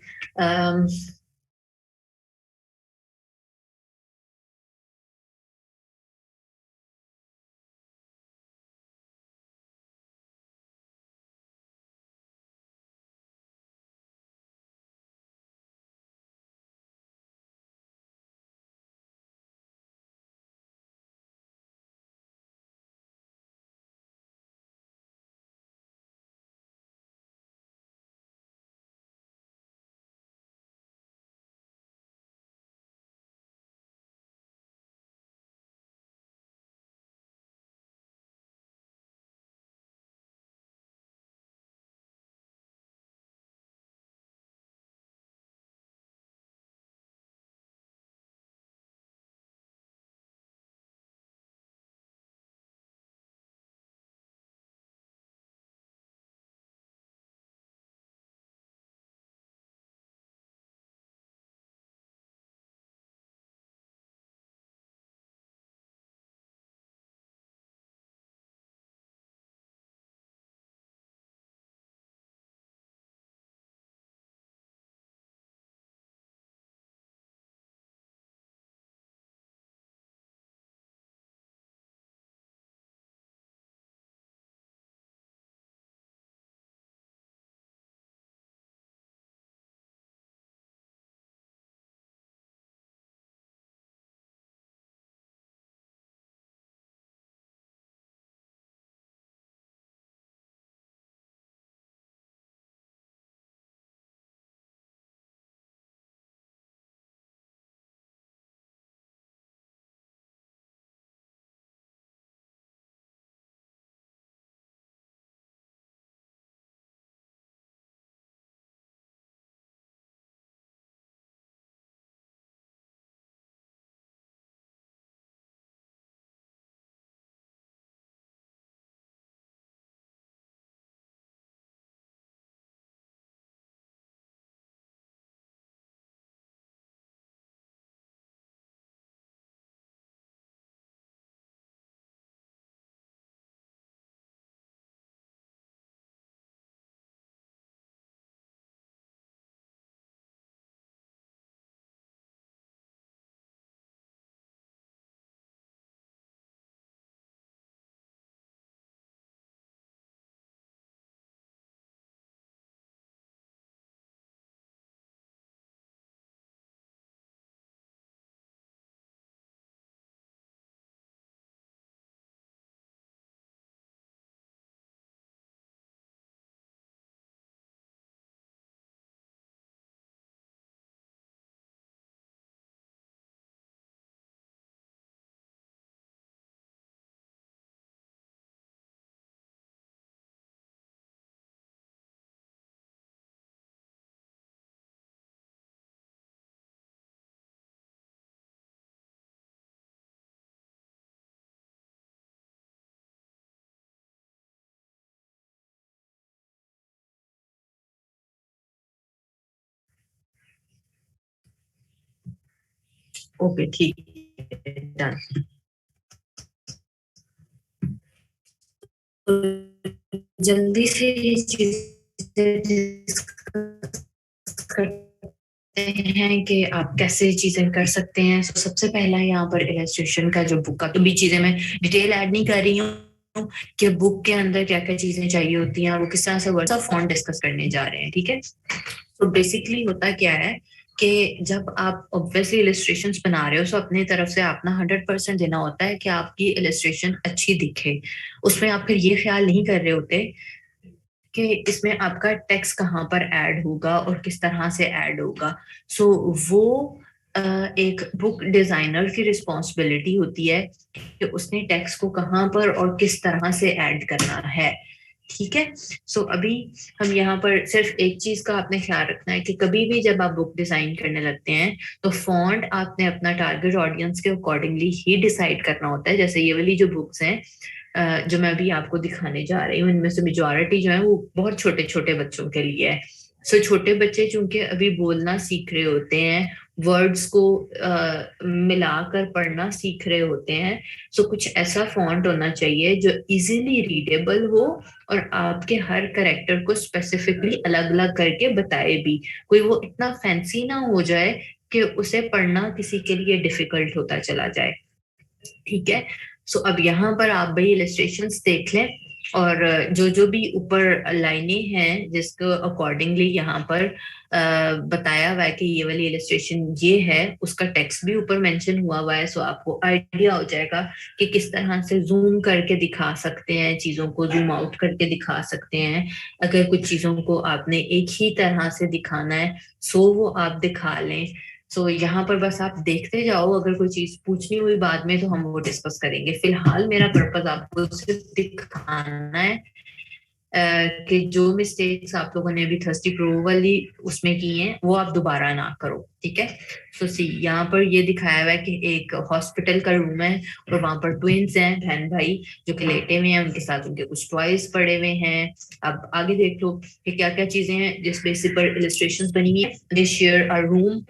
ओके ठीक है, डन। जल्दी से ये चीजें डिस्कस करते हैं कि आप कैसे चीजें कर सकते हैं। तो सबसे पहला यहाँ पर इलस्ट्रेशन का जो बुक का तो भी चीजें मैं डिटेल ऐड नहीं कर रही हूँ कि बुक के अंदर क्या क्या चीजें चाहिए होती हैं, वो किस तरह से वर्ड फॉन्ट डिस्कस करने जा रहे हैं, ठीक है। तो बेसिकली होता क्या है कि जब आप ऑब्वियसली इलस्ट्रेशंस बना रहे हो तो अपनी तरफ से अपना 100% देना होता है कि आपकी इलस्ट्रेशन अच्छी दिखे। उसमें आप फिर ये ख्याल नहीं कर रहे होते कि इसमें आपका टेक्स्ट कहाँ पर ऐड होगा और किस तरह से ऐड होगा। सो वो एक बुक डिजाइनर की रिस्पॉन्सिबिलिटी होती है कि उसने टेक्स्ट को कहाँ पर और किस तरह से ऐड करना है, ठीक है। सो अभी हम यहाँ पर सिर्फ एक चीज का आपने ख्याल रखना है कि कभी भी जब आप बुक डिजाइन करने लगते हैं तो फॉन्ट आपने अपना टारगेट ऑडियंस के अकॉर्डिंगली ही डिसाइड करना होता है। जैसे ये वाली जो बुक्स हैं जो मैं अभी आपको दिखाने जा रही हूँ, इनमें से मेजोरिटी जो है वो बहुत छोटे छोटे बच्चों के लिए है। सो छोटे बच्चे चूंकि अभी बोलना सीख रहे होते हैं, वर्ड्स को मिलाकर पढ़ना सीख रहे होते हैं, सो कुछ ऐसा फॉन्ट होना चाहिए जो इजीली रीडेबल हो और आपके हर करेक्टर को स्पेसिफिकली अलग अलग करके बताए भी। कोई वो इतना फैंसी ना हो जाए कि उसे पढ़ना किसी के लिए डिफिकल्ट होता चला जाए, ठीक है। सो अब यहाँ पर आप भाई इलस्ट्रेशंस देख लें और जो जो भी ऊपर लाइनें हैं जिसको अकॉर्डिंगली यहाँ पर बताया हुआ है कि ये वाली इलस्ट्रेशन ये है, उसका टेक्स्ट भी ऊपर मेंशन हुआ हुआ है। सो आपको आइडिया हो जाएगा कि किस तरह से जूम करके दिखा सकते हैं, चीजों को जूम आउट करके दिखा सकते हैं। अगर कुछ चीजों को आपने एक ही तरह से दिखाना है सो वो आप दिखा लें। सो यहाँ पर बस आप देखते जाओ, अगर कोई चीज पूछनी हुई बाद में तो हम वो डिस्कस करेंगे। फिलहाल मेरा पर्पस आपको सिर्फ दिखाना है कि जो मिस्टेक्स आप लोगों ने अभी थर्स्टी प्रो वाली उसमें की हैं वो आप दोबारा ना करो, ठीक है। तो सी यहाँ पर ये दिखाया हुआ है कि एक हॉस्पिटल का रूम है और वहां पर ट्विंस हैं, बहन भाई, जो कि लेटे हुए हैं, उनके साथ उनके कुछ टॉयज पड़े हुए हैं। अब आगे देख लो कि क्या क्या चीजें हैं जिस बेसिस पर इलस्ट्रेशंस बनी हुई है। They share a room,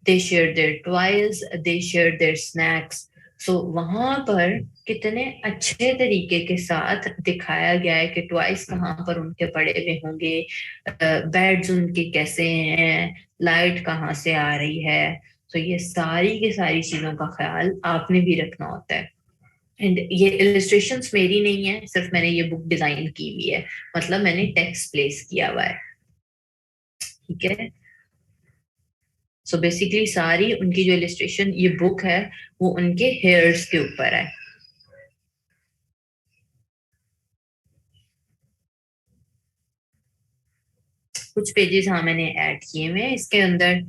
they share their toys, they share their snacks. So वहां पर कितने अच्छे तरीके के साथ दिखाया गया है कि ट्वाइस कहाँ पर उनके पड़े हुए होंगे, बेड्स उनके कैसे हैं, लाइट कहाँ से आ रही है। तो ये सारी की सारी चीजों का ख्याल आपने भी रखना होता है। एंड ये इलस्ट्रेशंस मेरी नहीं है, सिर्फ मैंने ये बुक डिजाइन की हुई है, मतलब मैंने टेक्स्ट प्लेस किया हुआ है, ठीक है। सो बेसिकली सारी उनकी जो इलस्ट्रेशन ये बुक है वो उनके हेयर्स के ऊपर है। कुछ पेजेस हाँ मैंने ऐड किए हुए हैं इसके अंदर।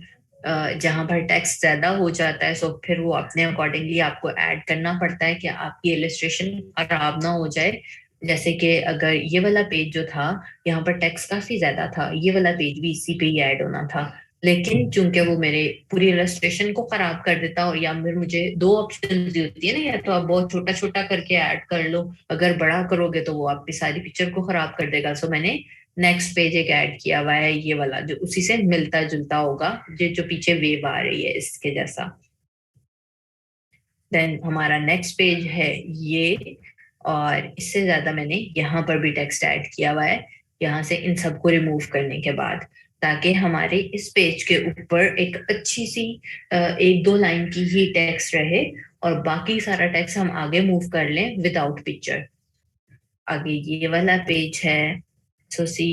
जहां पर टेक्स्ट ज्यादा हो जाता है सो फिर वो अपने अकॉर्डिंगली आपको ऐड करना पड़ता है कि आपकी इलस्ट्रेशन खराब ना हो जाए। जैसे कि अगर ये वाला पेज जो था यहाँ पर टेक्स्ट काफी ज्यादा था, ये वाला पेज भी इसी पे ही ऐड होना था, लेकिन चूंकि वो मेरे पूरी इलस्ट्रेशन को खराब कर देता और या फिर मुझे दो ऑप्शन होती है ना, या तो आप बहुत छोटा छोटा करके ऐड कर लो, अगर बड़ा करोगे तो वो आपकी सारी पिक्चर को खराब कर देगा। सो मैंने नेक्स्ट पेज एक ऐड किया हुआ है ये वाला जो उसी से मिलता जुलता होगा, ये जो पीछे वेव आ रही है इसके जैसा। देन हमारा नेक्स्ट पेज है ये, और इससे ज्यादा मैंने यहाँ पर भी टेक्स्ट ऐड किया हुआ है यहाँ से इन सबको रिमूव करने के बाद, ताकि हमारे इस पेज के ऊपर एक अच्छी सी एक दो लाइन की ही टेक्स्ट रहे और बाकी सारा टेक्स्ट हम आगे मूव कर लें विदाउट पिक्चर। आगे ये वाला पेज है। सो सी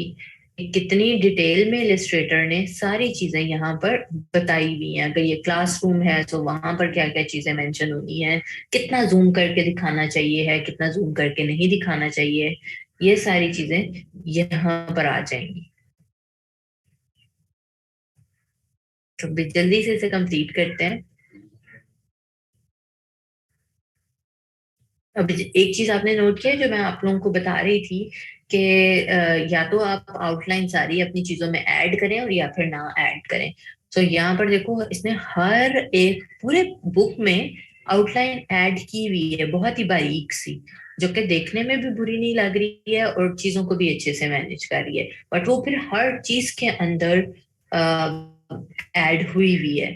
कितनी डिटेल में इलिस्ट्रेटर ने सारी चीजें यहाँ पर बताई हुई हैं। अगर ये क्लासरूम है तो वहां पर क्या क्या चीजें मेंशन होनी है, कितना जूम करके दिखाना चाहिए है, कितना जूम करके नहीं दिखाना चाहिए, ये सारी चीजें यहाँ पर आ जाएंगी। तो जल्दी से इसे कंप्लीट करते हैं। अब एक चीज आपने नोट किया जो मैं आप लोगों को बता रही थी कि या तो आप आउटलाइन सारी अपनी चीजों में ऐड करें और या फिर ना ऐड करें। तो यहाँ पर देखो इसने हर एक पूरे बुक में आउटलाइन ऐड की हुई है, बहुत ही बारीक सी, जो कि देखने में भी बुरी नहीं लग रही है और चीजों को भी अच्छे से मैनेज कर रही है, बट वो फिर हर चीज के अंदर ऐड हुई हुई है।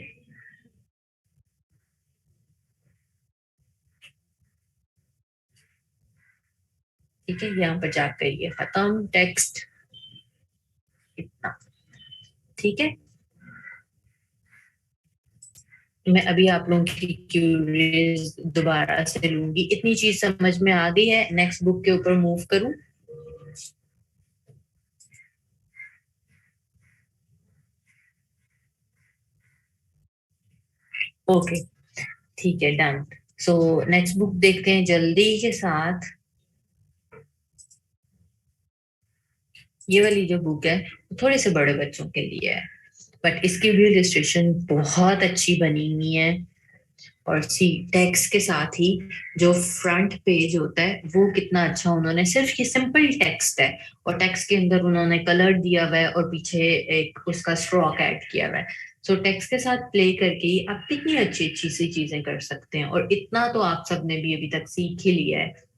ठीक है, यहाँ पर जाकर ये खत्म टेक्स्ट इतना, ठीक है। मैं अभी आप लोगों की क्यूरीज दोबारा से लूंगी। इतनी चीज समझ में आ गई है, नेक्स्ट बुक के ऊपर मूव करूं? ओके, ठीक है, डन। सो नेक्स्ट बुक देखते हैं जल्दी के साथ। ये वाली जो बुक है वो थोड़े से बड़े बच्चों के लिए है, बट इसकी भी इलस्ट्रेशन बहुत अच्छी बनी हुई है। और सी टेक्स्ट के साथ ही जो फ्रंट पेज होता है वो कितना अच्छा, उन्होंने सिर्फ ये सिंपल टेक्स्ट है और टेक्स्ट के अंदर उन्होंने कलर दिया हुआ है और पीछे एक उसका स्ट्रोक ऐड किया हुआ है। सो टेक्स्ट के साथ प्ले करके ही आप कितनी अच्छी अच्छी सी चीजें कर सकते हैं, और इतना तो आप सबने भी अभी तक सीख ही लिया है।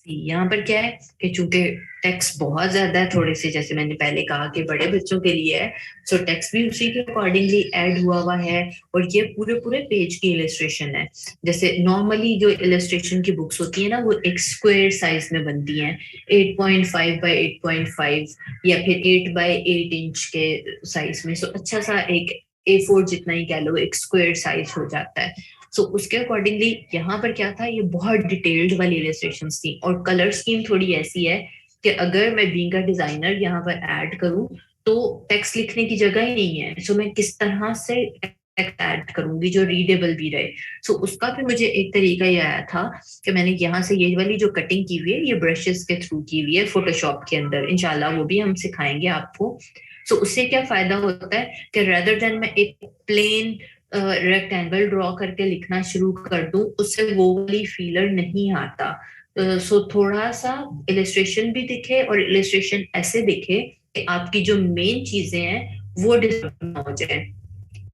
यहाँ पर क्या है कि चूंकि टेक्स्ट बहुत ज्यादा है थोड़े से, जैसे मैंने पहले कहा कि बड़े बच्चों के लिए है, सो टेक्स्ट भी उसी के अकॉर्डिंगली ऐड हुआ हुआ है। और ये पूरे पूरे पेज की इलस्ट्रेशन है। जैसे नॉर्मली जो इलस्ट्रेशन की बुक्स होती है ना, वो एक स्क्वायर साइज में बनती हैं, 8.5 बाय 8.5 या फिर 8 बाय 8 इंच के साइज में। सो अच्छा सा एक A4 जितना ही कह लो, एक स्क्वायर साइज हो जाता है। सो उसके अकॉर्डिंगली यहाँ पर क्या था, ये बहुत डिटेल्ड वाली इलस्ट्रेशन थी, और कलर स्कीम थोड़ी ऐसी है कि अगर मैं बीइंग अ डिजाइनर यहाँ पर ऐड करूँ तो टेक्स्ट लिखने की जगह ही नहीं है। सो मैं किस तरह से टेक्स्ट ऐड करूंगी जो रीडेबल भी रहे। सो उसका फिर मुझे एक तरीका ये आया था कि मैंने यहाँ से ये वाली जो कटिंग की हुई है ये ब्रशेस के थ्रू की हुई है फोटोशॉप के अंदर, इंशाल्लाह वो भी हम सिखाएंगे आपको। सो उससे क्या फायदा होता है कि रेदर देन मैं एक प्लेन रेक्टेंगल ड्रॉ करके लिखना शुरू कर दूं, उससे वो वाली फीलर नहीं आता। सो थोड़ा सा इलिस्ट्रेशन भी दिखे, और इलिस्ट्रेशन ऐसे दिखे कि आपकी जो मेन चीजें हैं वो डिस्टर्ब ना हो जाए।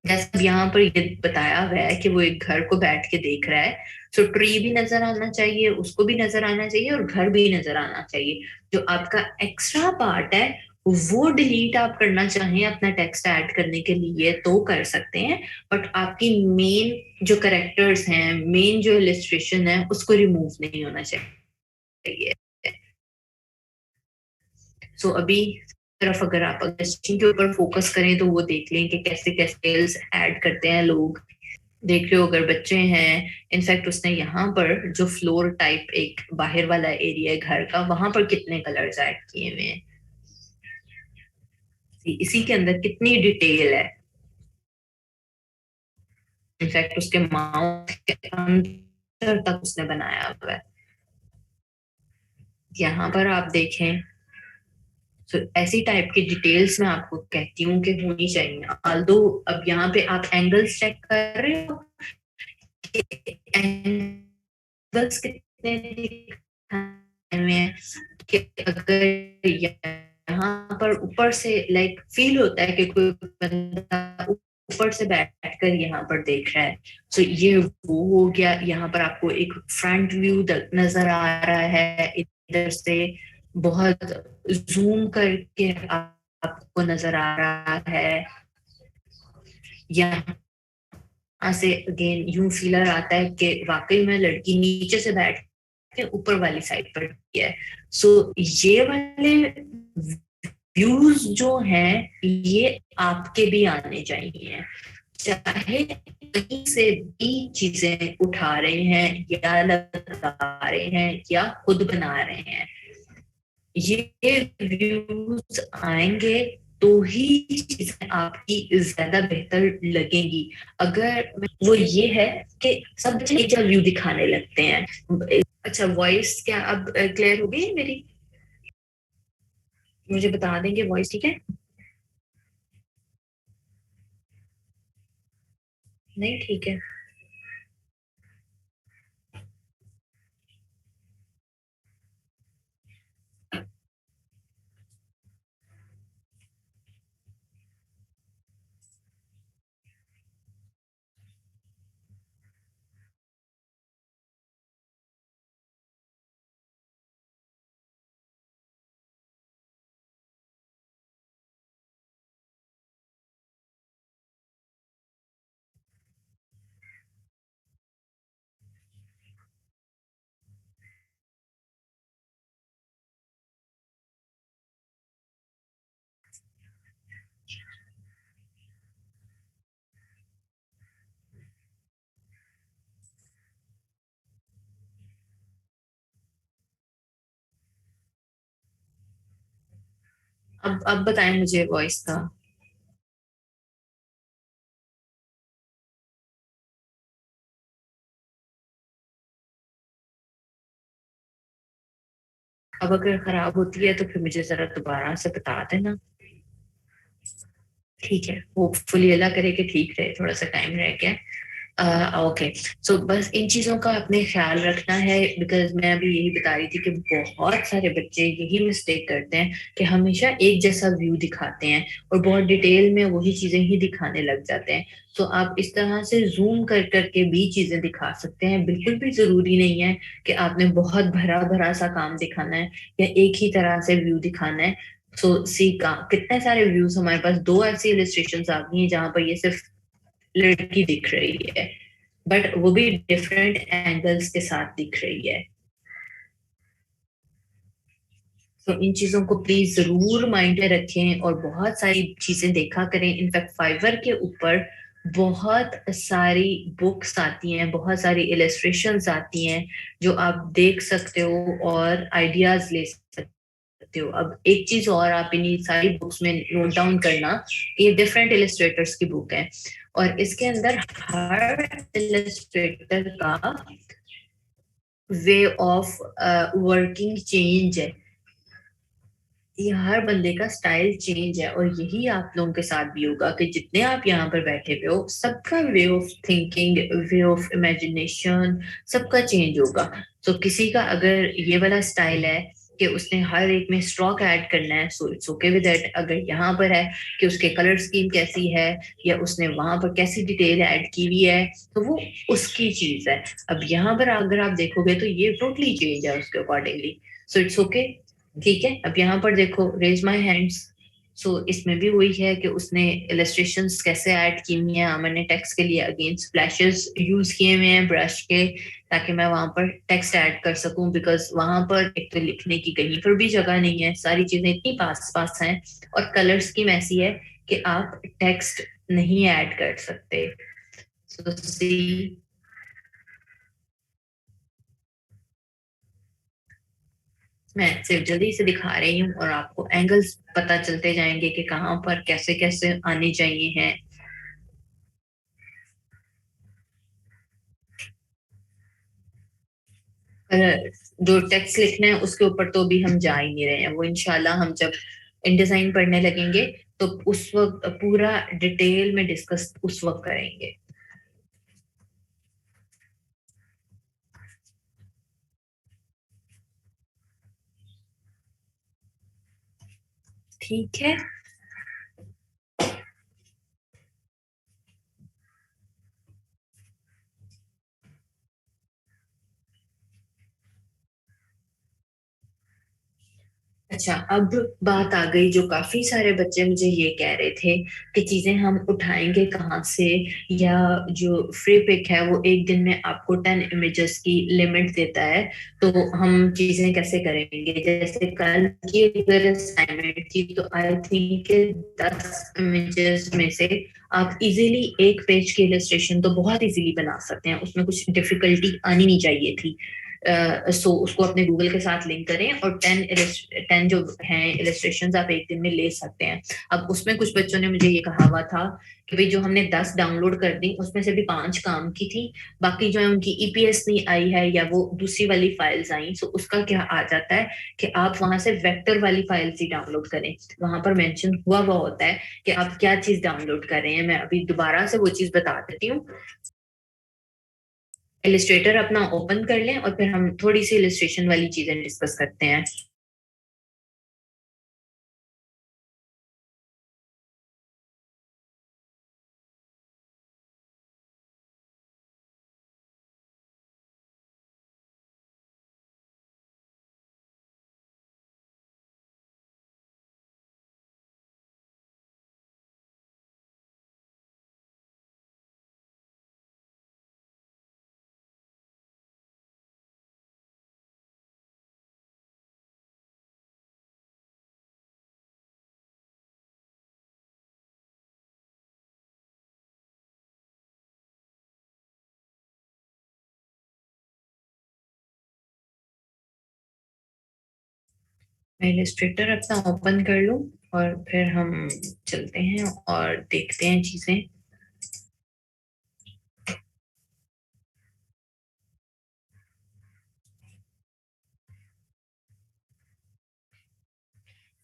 जैसे यहाँ पर ये बताया हुआ है कि वो एक घर को बैठ के देख रहा है। सो ट्री भी नजर आना चाहिए, उसको भी नजर आना चाहिए, और घर भी नजर आना चाहिए। जो आपका एक्स्ट्रा पार्ट है वो डिलीट आप करना चाहें अपना टेक्स्ट ऐड करने के लिए तो कर सकते हैं, बट आपकी मेन जो करेक्टर्स हैं, मेन जो इलिस्ट्रेशन है, उसको रिमूव नहीं होना चाहिए। सो अभी तरफ अगर आप अगस्टिन के ऊपर फोकस करें तो वो देख लें कि कैसे कैसे स्किल्स ऐड करते हैं लोग। देख रहे हो अगर बच्चे हैं, इनफैक्ट उसने यहाँ पर जो फ्लोर टाइप एक बाहर वाला एरिया है घर का, वहां पर कितने कलर्स ऐड किए हुए हैं। इसी के अंदर कितनी डिटेल है। इनफैक्ट उसके माउथ के अंदर तक उसने बनाया हुआ है। यहाँ पर आप देखें, तो ऐसी टाइप की डिटेल्स मैं आपको कहती हूँ कि होनी चाहिए। आल्दो अब यहाँ पे आप एंगल्स चेक कर रहे हो कि एंगल्स कितने दिखाए हुए हैं, कि अगर यहाँ पर ऊपर से लाइक फील होता है कि कोई बंदा ऊपर से बैठकर यहाँ पर देख रहा है। तो ये वो हो गया। यहाँ पर आपको एक फ्रंट व्यू नजर आ रहा है, इधर से बहुत जूम करके आपको नजर आ रहा है। यहाँ से अगेन यूं फीलर आता है कि वाकई में लड़की नीचे से बैठ के ऊपर वाली साइड पर है। सो ये वाले व्यूज जो हैं ये आपके भी आने चाहिए, चाहे कहीं से भी चीजें उठा रहे हैं या लगा रहे हैं या खुद बना रहे हैं, ये व्यूज आएंगे तो ही चीजें आपकी ज्यादा बेहतर लगेंगी। अगर वो ये है कि सब बच्चे एक जगह व्यू दिखाने लगते हैं। अच्छा, वॉइस क्या अब क्लियर हो गई मेरी? मुझे बता देंगे वॉइस, ठीक है? नहीं, ठीक है। अब बताएं मुझे वॉइस का। अब अगर खराब होती है तो फिर मुझे जरा दोबारा से बता देना। ठीक है, होपफुली अल्लाह करे कि ठीक रहे, थोड़ा सा टाइम रह गया। ओके। सो बस इन चीजों का अपने ख्याल रखना है, बिकॉज मैं अभी यही बता रही थी कि बहुत सारे बच्चे यही मिस्टेक करते हैं कि हमेशा एक जैसा व्यू दिखाते हैं और बहुत डिटेल में वही चीजें ही दिखाने लग जाते हैं। तो आप इस तरह से जूम कर करके भी चीजें दिखा सकते हैं, बिल्कुल भी जरूरी नहीं है कि आपने बहुत भरा भरा सा काम दिखाना है या एक ही तरह से व्यू दिखाना है। सो सी का कितने सारे व्यूज हमारे पास, दो ऐसी इलिस्ट्रेशन आ गई हैं जहां पर ये सिर्फ लड़की दिख रही है, बट वो भी डिफरेंट एंगल्स के साथ दिख रही है। तो इन चीजों को प्लीज जरूर माइंड में रखें और बहुत सारी चीजें देखा करें। इनफैक्ट फाइवर के ऊपर बहुत सारी बुक्स आती हैं, बहुत सारी इलस्ट्रेशंस आती हैं जो आप देख सकते हो और आइडियाज ले सकते हो। अब एक चीज और आप इन्हीं सारी बुक्स में नोट डाउन करना कि ये डिफरेंट इलस्ट्रेटर्स की बुक है और इसके अंदर हर इलस्ट्रेटर का वे ऑफ वर्किंग चेंज है। ये हर बंदे का स्टाइल चेंज है और यही आप लोगों के साथ भी होगा कि जितने आप यहाँ पर बैठे हुए हो सबका way of thinking, way of imagination सबका चेंज होगा। तो किसी का अगर ये वाला स्टाइल है कि उसने हर एक में स्ट्रोक ऐड करना है, so it's okay with that. अगर यहाँ पर है कि उसके कलर स्कीम कैसी है या उसने वहां पर कैसी डिटेल ऐड की हुई है, तो वो उसकी चीज है। अब यहाँ पर अगर आप देखोगे तो ये टोटली चेंज है उसके अकॉर्डिंगली। So it's okay. ठीक है, अब यहाँ पर देखो रेज माय हैंड्स। सो इसमें भी वही है कि उसने इलस्ट्रेशंस कैसे ऐड की हुई हैं। मैंने टेक्स्ट के लिए अगेन स्प्लैशेस यूज किए हुए हैं ब्रश के, ताकि मैं वहां पर टेक्स्ट ऐड कर सकूं, बिकॉज वहां पर एक तो लिखने की कहीं पर भी जगह नहीं है, सारी चीजें इतनी पास पास हैं और कलर स्कीम ऐसी है कि आप टेक्स्ट नहीं ऐड कर सकते। सो सी, मैं सिर्फ जल्दी से दिखा रही हूँ और आपको एंगल्स पता चलते जाएंगे कि कहाँ पर कैसे कैसे आने चाहिए हैं। पर जो टेक्स्ट लिखना है उसके ऊपर तो भी हम जा ही नहीं रहे हैं, वो इंशाल्लाह हम जब इनडिजाइन पढ़ने लगेंगे तो उस वक्त पूरा डिटेल में डिस्कस उस वक्त करेंगे। ठीक है। अच्छा, अब बात आ गई, जो काफी सारे बच्चे मुझे ये कह रहे थे कि चीजें हम उठाएंगे कहाँ से, या जो फ्री पिक है वो एक दिन में आपको 10 इमेजेस की लिमिट देता है, तो हम चीजें कैसे करेंगे। जैसे कल की अगर असाइनमेंट थी तो आई थिंक 10 इमेजेस में से आप इजीली एक पेज की इलस्ट्रेशन तो बहुत इजीली बना सकते हैं, उसमें कुछ डिफिकल्टी आनी नहीं चाहिए थी। सो उसको अपने गूगल के साथ लिंक करें और 10 जो हैं इलस्ट्रेशन आप एक दिन में ले सकते हैं। अब उसमें कुछ बच्चों ने मुझे ये कहा हुआ था कि भाई जो हमने 10 डाउनलोड कर दी उसमें से भी 5 काम की थी, बाकी जो है उनकी ईपीएस नहीं आई है या वो दूसरी वाली फाइल्स आई। सो उसका क्या आ जाता है कि आप वहां से वेक्टर वाली फाइल्स ही डाउनलोड करें। वहां पर मेंशन हुआ हुआ होता है कि आप क्या चीज डाउनलोड कर रहे हैं। मैं अभी दोबारा से वो चीज बता देती हूँ। इलिस्ट्रेटर अपना ओपन कर लें और फिर हम थोड़ी सी इलिस्ट्रेशन वाली चीजें डिस्कस करते हैं। मैं इलिस्ट्रेटर अपना ओपन कर लूं। और फिर हम चलते हैं और देखते हैं चीजें।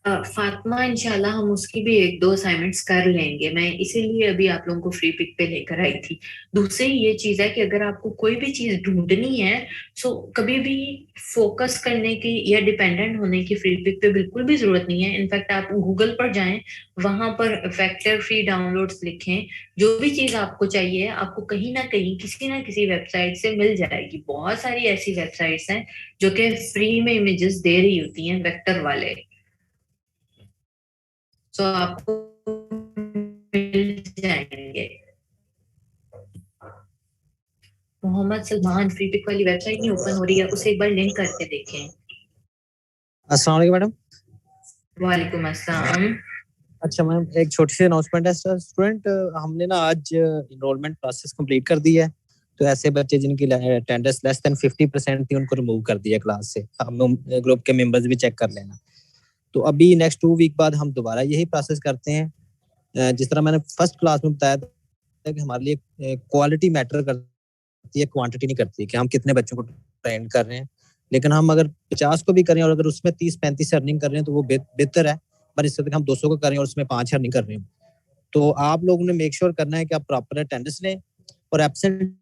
फातिमा, इंशाल्लाह हम उसकी भी एक दो असाइनमेंट्स कर लेंगे। मैं इसीलिए अभी आप लोगों को फ्री पिक पे लेकर आई थी। दूसरी ये चीज है कि अगर आपको कोई भी चीज ढूंढनी है, सो कभी भी फोकस करने की या डिपेंडेंट होने की फ्री पिक पे बिल्कुल भी जरूरत नहीं है। इनफैक्ट आप गूगल पर जाएं, वहां पर फैक्टर फ्री डाउनलोड्स लिखें, जो भी चीज आपको चाहिए आपको कहीं ना कहीं किसी ना किसी वेबसाइट से मिल जाएगी। बहुत सारी ऐसी वेबसाइट्स हैं जो कि फ्री में इमेजेस दे रही होती हैं, वेक्टर वाले। सो आपको मिल जाएंगे। मोहम्मद सलमान फ्री पिक वाली वेबसाइट नहीं ओपन हो रही है, उसे एक बार लिंक करके देखें। अस्सलाम वालेकुम मैडम। वालेकुम अस्सलाम। अच्छा मैम, एक छोटी सी अनाउंसमेंट है स्टूडेंट, हमने ना आज इनरोलमेंट प्रोसेस कंप्लीट कर दी है। तो ऐसे बच्चे जिनकी अटेंडेंस लेस देन 50% थी उनको रिमूव कर दिया क्लास से। हम ग्रुप के मेंबर्स भी चेक कर लेना। तो अभी नेक्स्ट 2 वीक बाद हम दोबारा यही प्रोसेस करते हैं। जिस तरह मैंने फर्स्ट क्लास में बताया था कि हमारे लिए क्वालिटी मैटर करती है, क्वांटिटी नहीं करती कि हम कितने बच्चों को ट्रेन कर रहे हैं। लेकिन हम अगर 50 को भी करें और अगर उसमें 30-35 अर्निंग कर रहे हैं तो वो बेहतर है। पर इससे हम 200 को करें और उसमें 5 अर्निंग कर रहे हैं। तो आप लोगों ने मेक श्योर करना है कि आप प्रॉपर अटेंडेंस लें और एब्सेंट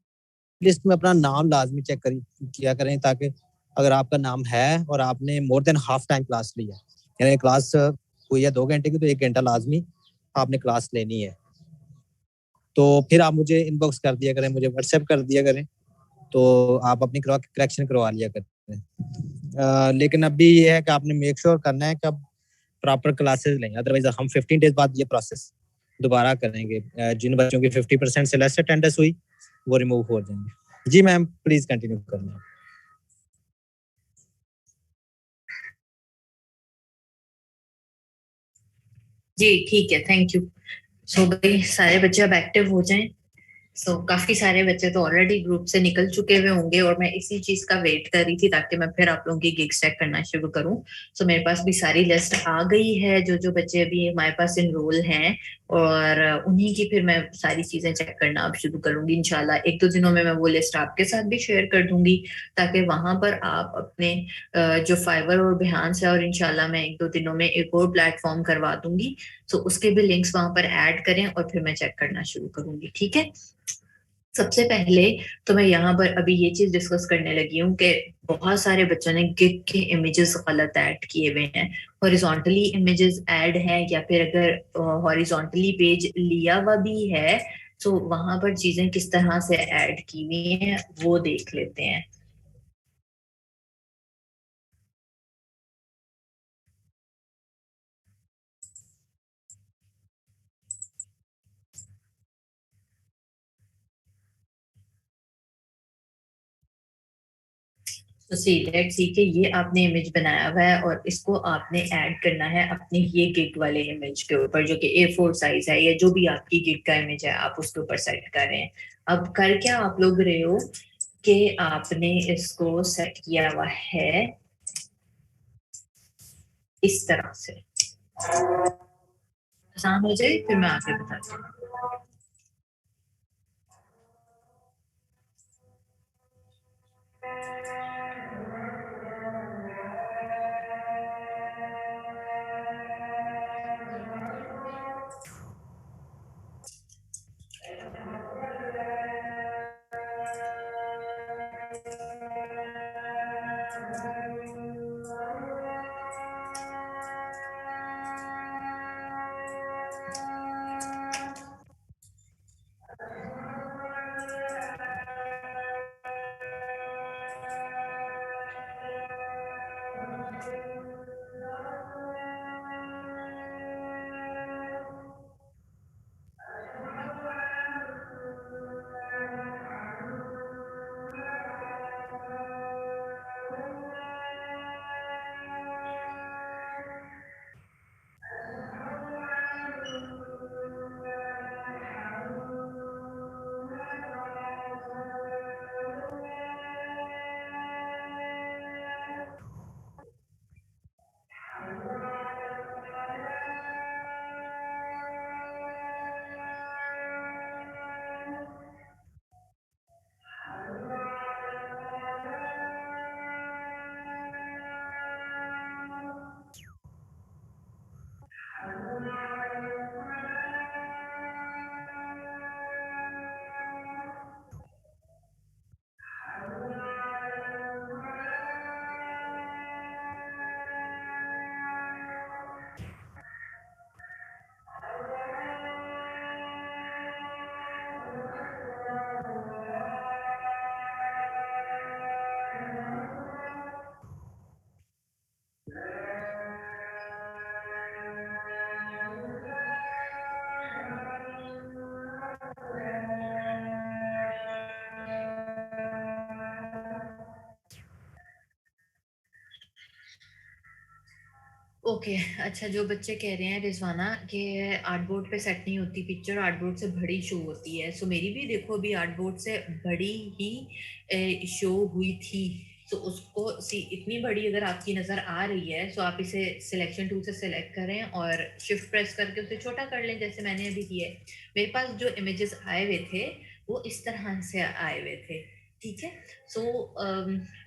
लिस्ट में अपना नाम लाजमी चेक किया करें, ताकि अगर आपका नाम है और आपने more than half time class लिया, यानी क्लास हुई है 2 घंटे की, तो 1 घंटा लाजमी आपने क्लास लेनी है। तो फिर आप मुझे इनबॉक्स कर दिया करें, मुझे व्हाट्सएप कर दिया करें, तो आप अपनी करेक्शन करवा लिया करें। लेकिन अभी ये है कि आपने मेक श्योर करना है कि आप प्रॉपर क्लासेस लें, अदरवाइज हम 15 डेज बाद ये प्रोसेस दोबारा करेंगे। जिन बच्चों की 50% से लेस अटेंडेंस हुई वो रिमूव हो जाएंगे। जी मैम, प्लीज कंटिन्यू करना। जी ठीक है, थैंक यू। सो भाई सारे बच्चे अब एक्टिव हो जाएं। काफी सारे बच्चे तो ऑलरेडी ग्रुप से निकल चुके हुए होंगे और मैं इसी चीज का वेट कर रही थी ताकि मैं फिर आप लोगों की गिग चेक करना शुरू करूं। मेरे पास भी सारी लिस्ट आ गई है, जो जो बच्चे अभी हमारे पास इनरोल हैं, और उन्हीं की फिर मैं सारी चीजें चेक करना अब शुरू करूंगी। इंशाल्लाह एक दो दिनों में मैं वो लिस्ट आपके साथ भी शेयर कर दूंगी, ताकि वहां पर आप अपने जो फाइवर और बिहान है, और इंशाल्लाह मैं एक दो दिनों में एक और प्लेटफॉर्म करवा दूंगी, उसके भी लिंक्स वहां पर ऐड करें और फिर मैं चेक करना शुरू करूंगी। ठीक है। सबसे पहले तो मैं यहाँ पर अभी ये चीज डिस्कस करने लगी हूँ कि बहुत सारे बच्चों ने गिग के इमेजेस गलत ऐड किए हुए हैं। हॉरिजॉन्टली इमेजेस ऐड हैं, या फिर अगर हॉरिजॉन्टली पेज लिया हुआ भी है, तो वहां पर चीजें किस तरह से ऐड की हुई हैं वो देख लेते हैं। तो सी लेट्स सी के ये आपने इमेज बनाया हुआ है और इसको आपने ऐड करना है अपने ये गिग वाले इमेज के ऊपर, जो कि A4 साइज है, या जो भी आपकी गिग का इमेज है आप उसके ऊपर सेट कर रहे हैं। अब कर क्या आप लोग रहे हो कि आपने इसको सेट किया हुआ है इस तरह से। आसान हो जाए फिर मैं आगे बताती हूँ। ओके अच्छा, जो बच्चे कह रहे हैं रिजवाना कि आर्टबोर्ड पे सेट नहीं होती पिक्चर, आर्टबोर्ड से बड़ी शो होती है, सो मेरी भी देखो अभी आर्टबोर्ड से बड़ी ही शो हुई थी। तो उसको सी इतनी बड़ी अगर आपकी नजर आ रही है तो आप इसे सिलेक्शन टूल से सिलेक्ट करें और शिफ्ट प्रेस करके उसे छोटा कर लें, जैसे मैंने अभी किया है। मेरे पास जो इमेजेस आए हुए थे वो इस तरह से आए हुए थे, ठीक है। सो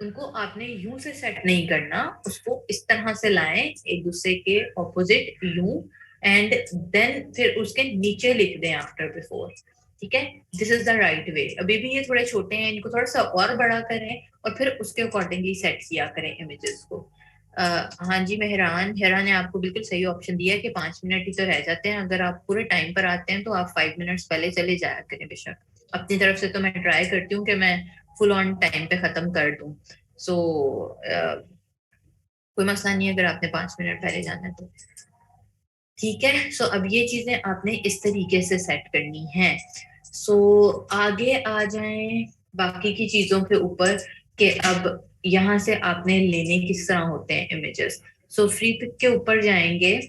उनको आपने यूं से सेट नहीं करना, उसको इस तरह से लाएं एक दूसरे के ऑपोजिट यूं, एंड देन फिर उसके नीचे लिख दें आफ्टर बिफोर, ठीक है। This is the right way. अभी भी ये थोड़े छोटे हैं, इनको थोड़ा सा और बड़ा करें और फिर उसके अकॉर्डिंगली सेट किया करें इमेजेस को। हाँ जी, मेहरान हेरा ने आपको बिल्कुल सही ऑप्शन दिया है कि 5 मिनट ही तो रह जाते हैं। अगर आप पूरे टाइम पर आते हैं तो आप 5 मिनट्स पहले चले जाया करें बेशक। अपनी तरफ से तो मैं ट्राई करती हूँ कि मैं फुल ऑन टाइम पे खत्म कर दूं। सो कोई मसला नहीं है अगर आपने 5 मिनट पहले जाना है तो, ठीक है। सो अब ये चीजें आपने इस तरीके से सेट करनी है। सो आगे आ जाएं बाकी की चीजों के ऊपर कि अब यहाँ से आपने लेने किस तरह होते हैं इमेजेस। सो फ्री पिक के ऊपर जाएंगे,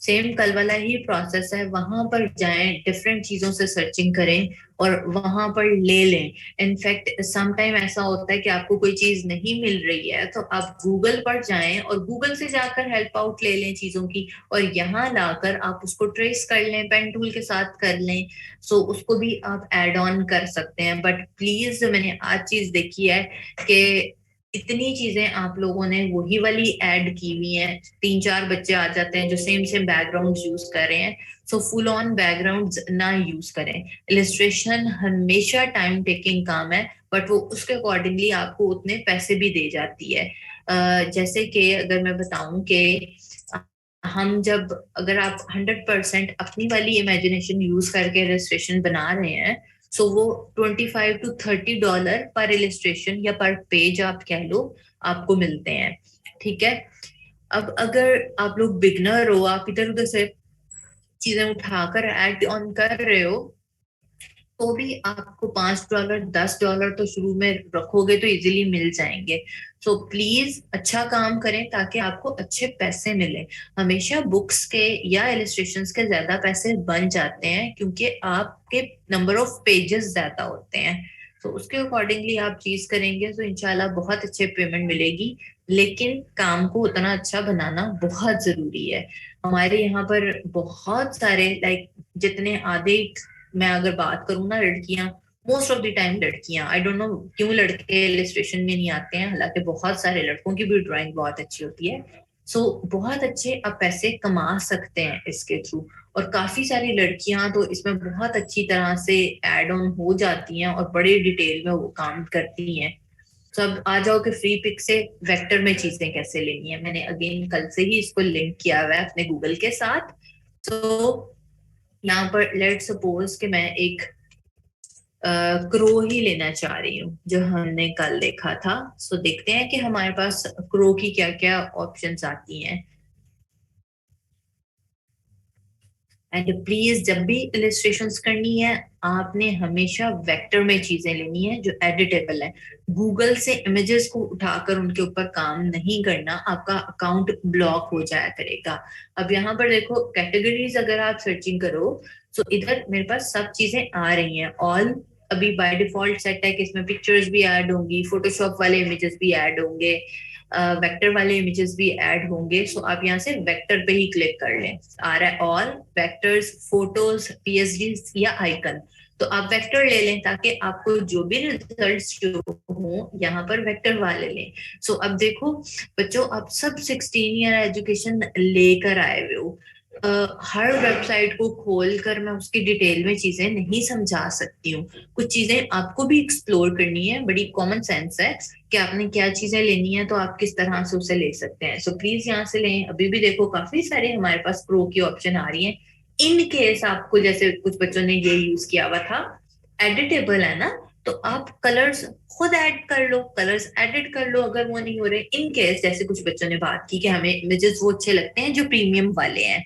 सेम कल वाला ही प्रोसेस है, वहां पर जाएं, डिफरेंट चीजों से सर्चिंग करें और वहां पर ले लें। इनफैक्ट सम टाइम ऐसा होता है कि आपको कोई चीज नहीं मिल रही है तो आप गूगल पर जाएं और गूगल से जाकर हेल्प आउट ले लें चीजों की, और यहाँ लाकर आप उसको ट्रेस कर लें, पेन टूल के साथ कर लें। सो उसको भी आप ऐड ऑन कर सकते हैं। बट प्लीज, मैंने आज चीज देखी है कि इतनी चीजें आप लोगों ने वही वाली ऐड की हुई है, 3-4 बच्चे आ जाते हैं जो सेम सेम बैकग्राउंड यूज कर रहे हैं। सो फुल ऑन बैकग्राउंड्स ना यूज करें। इलिस्ट्रेशन हमेशा टाइम टेकिंग काम है, बट वो उसके अकॉर्डिंगली आपको उतने पैसे भी दे जाती है। जैसे कि अगर मैं बताऊं कि हम जब, अगर आप 100% अपनी वाली इमेजिनेशन यूज करके इलिस्ट्रेशन बना रहे हैं, सो वो $25 to $30 पर इलिस्ट्रेशन या पर पेज आप कह लो आपको मिलते हैं, ठीक है। अब अगर आप लोग बिगनर हो, आप इधर उधर से चीजें उठाकर ऐड ऑन कर रहे हो, तो भी आपको $5 $10 तो शुरू में रखोगे तो इजीली मिल जाएंगे। सो प्लीज अच्छा काम करें ताकि आपको अच्छे पैसे मिले। हमेशा बुक्स के या इलिस्ट्रेशंस के ज्यादा पैसे बन जाते हैं क्योंकि आपके नंबर ऑफ पेजेस ज्यादा होते हैं। तो उसके अकॉर्डिंगली आप चीज करेंगे तो इंशाल्लाह बहुत अच्छे पेमेंट मिलेगी। लेकिन काम को उतना अच्छा बनाना बहुत जरूरी है। हमारे यहाँ पर बहुत सारे लाइक जितने आधे, मैं अगर बात करूँ ना, लड़कियां, मोस्ट ऑफ द टाइम लड़कियां, आई डोंट नो क्यों लड़के इलिस्ट्रेशन में नहीं आते हैं, हालांकि बहुत सारे लड़कों की भी ड्राइंग बहुत अच्छी होती है। सो बहुत अच्छे आप पैसे कमा सकते हैं इसके थ्रू। और काफी सारी लड़कियां तो इसमें बहुत अच्छी तरह से एड ऑन हो जाती हैं और बड़े डिटेल में वो काम करती हैं। तो अब आ जाओ कि फ्री पिक से वेक्टर में चीजें कैसे लेनी है। मैंने अगेन कल से ही इसको लिंक किया हुआ है अपने गूगल के साथ। तो यहाँ पर लेट सपोज कि मैं एक क्रो ही लेना चाह रही हूँ जो हमने कल देखा था। सो देखते हैं कि हमारे पास क्रो की क्या क्या ऑप्शंस आती हैं। एंड प्लीज, जब भी इलिस्ट्रेशंस करनी है आपने हमेशा वेक्टर में चीजें लेनी है जो एडिटेबल है। गूगल से इमेजेस को उठाकर उनके ऊपर काम नहीं करना, आपका अकाउंट ब्लॉक हो जाया करेगा। अब यहाँ पर देखो कैटेगरीज, अगर आप सर्चिंग करो तो इधर मेरे पास सब चीजें आ रही हैं ऑल। अभी बाय डिफॉल्ट सेट है कि इसमें पिक्चर्स भी ऐड होंगी, फोटोशॉप वाले इमेजेस भी ऐड होंगे, वेक्टर वाले इमेजेस भी ऐड होंगे। सो आप यहाँ से वेक्टर पे ही क्लिक कर लें। आ रहा है ऑल वेक्टर्स, फोटोज, पीएसडी या आइकन। तो आप वेक्टर ले लें ताकि आपको जो भी रिजल्ट्स जो हो यहाँ पर वेक्टर वाले लें। सो अब देखो बच्चों, आप सब 16 ईयर एजुकेशन लेकर आए हुए हो। हर वेबसाइट को खोल कर मैं उसकी डिटेल में चीजें नहीं समझा सकती हूँ। कुछ चीजें आपको भी एक्सप्लोर करनी है, बड़ी कॉमन सेंस है कि आपने क्या चीजें लेनी है तो आप किस तरह से उसे ले सकते हैं। सो प्लीज यहाँ से लें। अभी भी देखो काफी सारे हमारे पास प्रो की ऑप्शन आ रही है। इन केस आपको, जैसे कुछ बच्चों ने ये यूज किया हुआ था, एडिटेबल है ना, तो आप कलर्स खुद ऐड कर लो, कलर्स एडिट कर लो अगर वो नहीं हो रहे। इन केस जैसे कुछ बच्चों ने बात की कि हमें इमेजेस वो अच्छे लगते हैं जो प्रीमियम वाले हैं,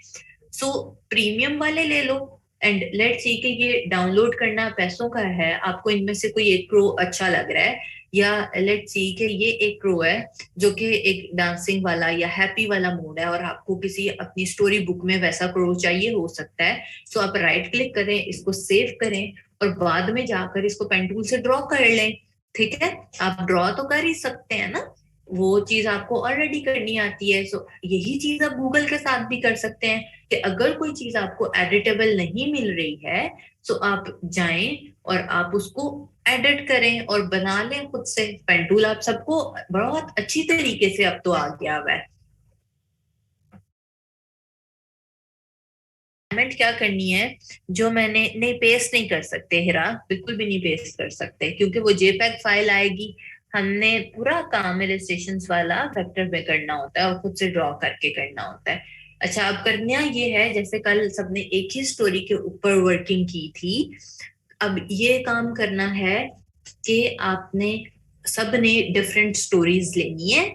सो प्रीमियम वाले ले लो। एंड लेट्स सी कि ये डाउनलोड करना पैसों का है, आपको इनमें से कोई एक प्रो अच्छा लग रहा है, या लेट्स सी कि ये एक रो है जो कि एक डांसिंग वाला या हैप्पी वाला मोड है, और आपको किसी अपनी स्टोरी बुक में वैसा रो चाहिए, हो सकता है। सो आप राइट क्लिक करें, इसको सेव करें, और बाद में जाकर इसको पेन टूल से ड्रॉ कर लें। ठीक है, आप ड्रॉ तो कर ही सकते हैं ना, वो चीज आपको ऑलरेडी करनी आती है। सो यही चीज आप गूगल के साथ भी कर सकते हैं कि अगर कोई चीज आपको एडिटेबल नहीं मिल रही है, तो आप जाएं और आप उसको एडिट करें और बना लें खुद से। पेन टूल आप सबको बहुत अच्छी तरीके से अब तो आ गया हुआ है। असाइनमेंट क्या करनी है, जो मैंने नहीं पेस्ट नहीं कर सकते हिरा, बिल्कुल भी नहीं पेस्ट कर सकते, क्योंकि वो जेपैग फाइल आएगी। हमने पूरा काम इलस्ट्रेशंस वाला वेक्टर में करना होता है और खुद से ड्रॉ करके करना होता है। अच्छा, अब करना ये है, जैसे कल सबने एक ही स्टोरी के ऊपर वर्किंग की थी, अब ये काम करना है कि आपने सबने डिफरेंट स्टोरीज लेनी है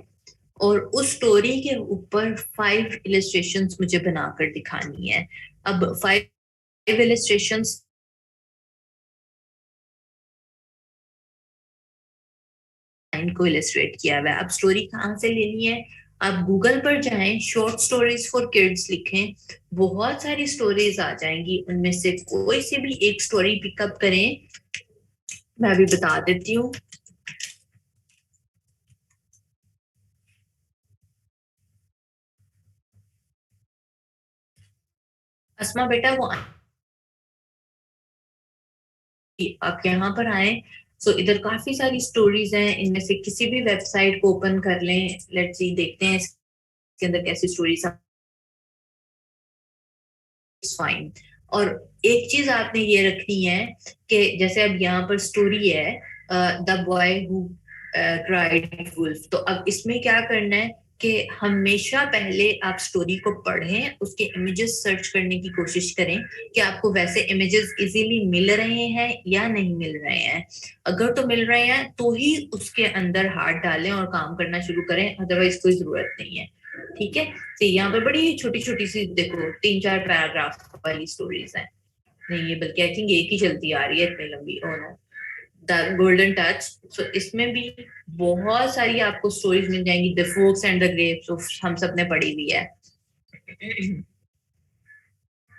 और उस स्टोरी के ऊपर 5 इलस्ट्रेशंस मुझे बनाकर दिखानी है। अब 5 इलस्ट्रेशंस को इलस्ट्रेट किया हुआ है। अब स्टोरी कहाँ से लेनी है, आप गूगल पर जाएं, शॉर्ट स्टोरीज फॉर किड्स लिखें, बहुत सारी स्टोरीज आ जाएंगी, उनमें से कोई सी भी एक स्टोरी पिकअप करें। मैं अभी बता देती हूँ। अस्मा बेटा, वो आप यहाँ पर आए। सो इधर काफी सारी स्टोरीज हैं, इनमें से किसी भी वेबसाइट को ओपन कर लें। लेट्स सी, देखते हैं इसके अंदर कैसी स्टोरीज। फाइन। और एक चीज आपने ये रखनी है कि जैसे अब यहाँ पर स्टोरी है the boy who cried wolf, तो अब इसमें क्या करना है कि हमेशा पहले आप स्टोरी को पढ़ें, उसके इमेजेस सर्च करने की कोशिश करें कि आपको वैसे इमेजेस इजीली मिल रहे हैं या नहीं मिल रहे हैं। अगर तो मिल रहे हैं तो ही उसके अंदर हाथ डालें और काम करना शुरू करें, अदरवाइज कोई जरूरत नहीं है। ठीक है, तो यहाँ पे बड़ी छोटी छोटी सी देखो 3-4 पैराग्राफ वाली स्टोरीज हैं। नहीं, ये बल्कि आई थिंक एक ही चलती आ रही है इतनी लंबी। Oh no, the golden touch. So इसमें भी बहुत सारी आपको स्टोरीज मिल जाएंगी। The fox and the grapes, हम सब ने पढ़ी हुई है।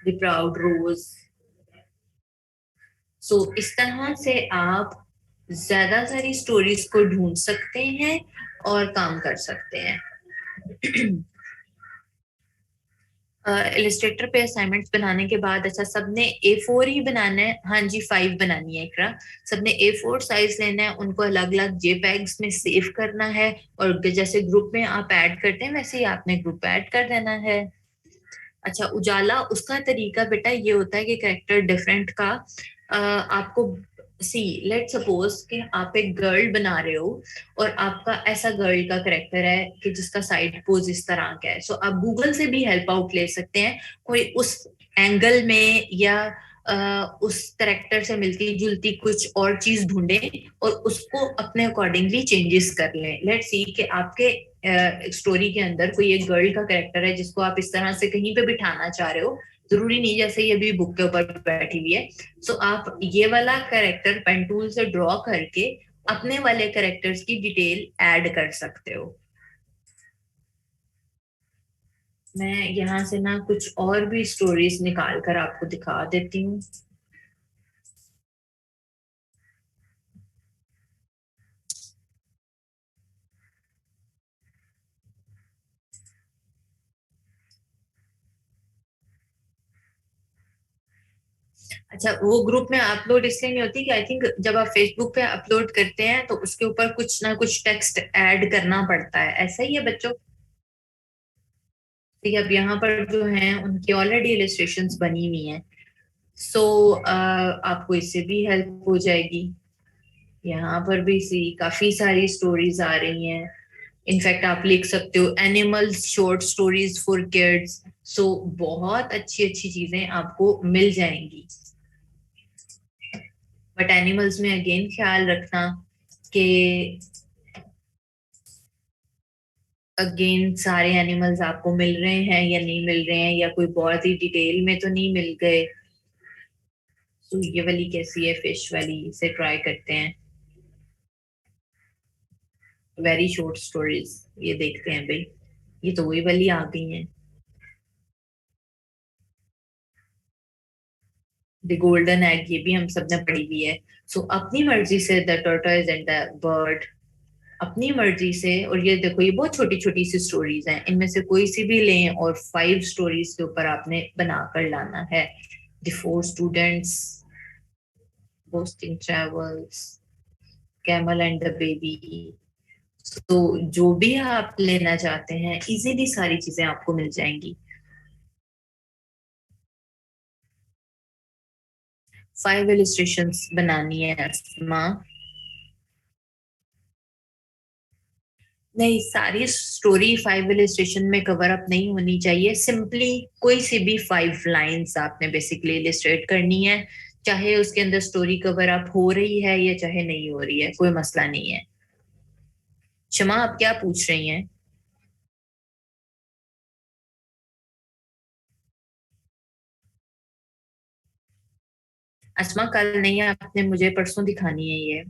द प्राउड रोज। सो इस तरह से आप ज्यादा सारी स्टोरीज को ढूंढ सकते हैं और काम कर सकते हैं। इलिस्ट्रेटर पे असाइनमेंट्स बनाने के बाद, अच्छा सबने A4 ही बनाना है? हाँ जी, 5 बनानी है इकरा। सबने A4 साइज लेना है, उनको अलग अलग जेपैग्स में सेव करना है, और जैसे ग्रुप में आप ऐड करते हैं वैसे ही आपने ग्रुप ऐड कर देना है। अच्छा, उजाला, उसका तरीका बेटा ये होता है कि कैरेक्टर डिफरेंट का आपको सी, लेट सपोज कि आप एक गर्ल बना रहे हो और आपका ऐसा गर्ल का करेक्टर है कि जिसका साइड पोज इस तरह का है। सो आप गूगल से भी हेल्प आउट ले सकते हैं, कोई उस एंगल में या उस करेक्टर से मिलती जुलती कुछ और चीज ढूंढें और उसको अपने अकॉर्डिंगली चेंजेस कर लें। लेट्स सी कि आपके स्टोरी के अंदर कोई एक गर्ल का कैरेक्टर है जिसको आप इस तरह से कहीं पे बिठाना चाह रहे हो, जरूरी नहीं जैसे ये भी बुक के ऊपर बैठी हुई है। सो आप ये वाला कैरेक्टर पेन टूल से ड्रॉ करके अपने वाले कैरेक्टर्स की डिटेल ऐड कर सकते हो। मैं यहाँ से ना कुछ और भी स्टोरीज निकाल कर आपको दिखा देती हूँ। अच्छा, वो ग्रुप में अपलोड इसलिए नहीं होती कि आई थिंक जब आप फेसबुक पे अपलोड करते हैं तो उसके ऊपर कुछ ना कुछ टेक्स्ट ऐड करना पड़ता है, ऐसा ही है बच्चों। ठीक है, अब यहाँ पर जो हैं उनकी ऑलरेडी इलस्ट्रेशंस बनी हुई हैं। सो आपको इससे भी हेल्प हो जाएगी। यहाँ पर भी सी काफी सारी स्टोरीज आ रही हैं। इनफैक्ट आप लिख सकते हो animals short stories for kids. So बहुत अच्छी अच्छी चीजें आपको मिल जाएंगी। बट एनिमल्स में अगेन ख्याल रखना कि अगेन सारे एनिमल्स आपको मिल रहे हैं या नहीं मिल रहे हैं, या कोई बहुत ही डिटेल में तो नहीं मिल गए। तो ये वाली कैसी है, फिश वाली, इसे ट्राई करते हैं। वेरी शॉर्ट स्टोरीज, ये देखते हैं भाई। ये तो वही वाली आ गई हैं, द गोल्डन एग, ये भी हम सबने पढ़ी हुई है। सो अपनी मर्जी से the tortoise and the bird, अपनी मर्जी से। और ये देखो, ये बहुत छोटी छोटी सी स्टोरीज हैं, इनमें से कोई सी भी लें और 5 स्टोरीज के ऊपर आपने बनाकर लाना है। The 4 students, boasting travels, camel and the baby. तो जो भी आप लेना चाहते हैं, इजीली सारी चीजें आपको मिल जाएंगी। 5 इलिस्ट्रेशंस बनानी है अस्मा। नहीं, सारी स्टोरी 5 इलिस्ट्रेशन में कवर अप नहीं होनी चाहिए। सिंपली कोई सी भी 5 लाइंस आपने बेसिकली इलिस्ट्रेट करनी है, चाहे उसके अंदर स्टोरी कवर अप हो रही है या चाहे नहीं हो रही है, कोई मसला नहीं है। शमा, आप क्या पूछ रही हैं? अस्मा, कल नहीं, आपने मुझे परसों दिखानी है ये।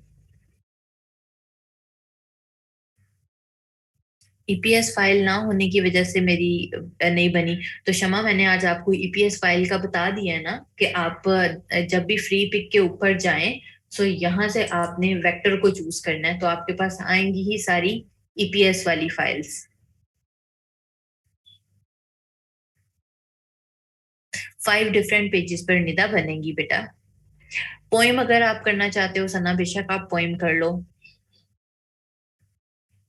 ईपीएस फाइल ना होने की वजह से मेरी नहीं बनी। तो शमा, मैंने आज आपको ईपीएस फाइल का बता दिया है ना, कि आप जब भी फ्री पिक के ऊपर जाएं, सो यहाँ से आपने वेक्टर को चूज करना है, तो आपके पास आएंगी ही सारी ईपीएस वाली फाइल्स। 5 डिफरेंट पेजेस पर निदा बनेंगी बेटा। पोइम अगर आप करना चाहते हो सना, बेशक आप पोइम कर लो।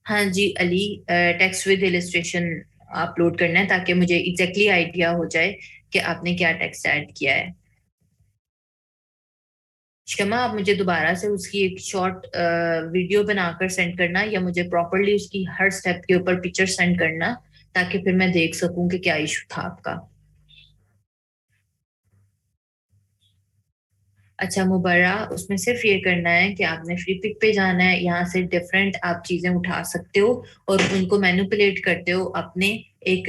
हाँ जी Ali, text with illustration upload करना है, ताकि मुझे एग्जैक्टली आइडिया हो जाए कि आपने क्या टेक्स्ट ऐड किया है। शमा, आप मुझे दोबारा से उसकी एक शॉर्ट वीडियो बनाकर सेंड करना, या मुझे प्रॉपरली उसकी हर स्टेप के ऊपर पिक्चर सेंड करना, ताकि फिर मैं देख सकूं कि क्या इशू था आपका। अच्छा मुबर्रा, उसमें सिर्फ ये करना है कि आपने फ्री पिक पे जाना है, यहाँ से डिफरेंट आप चीजें उठा सकते हो और उनको मैनिपुलेट करते हो अपने एक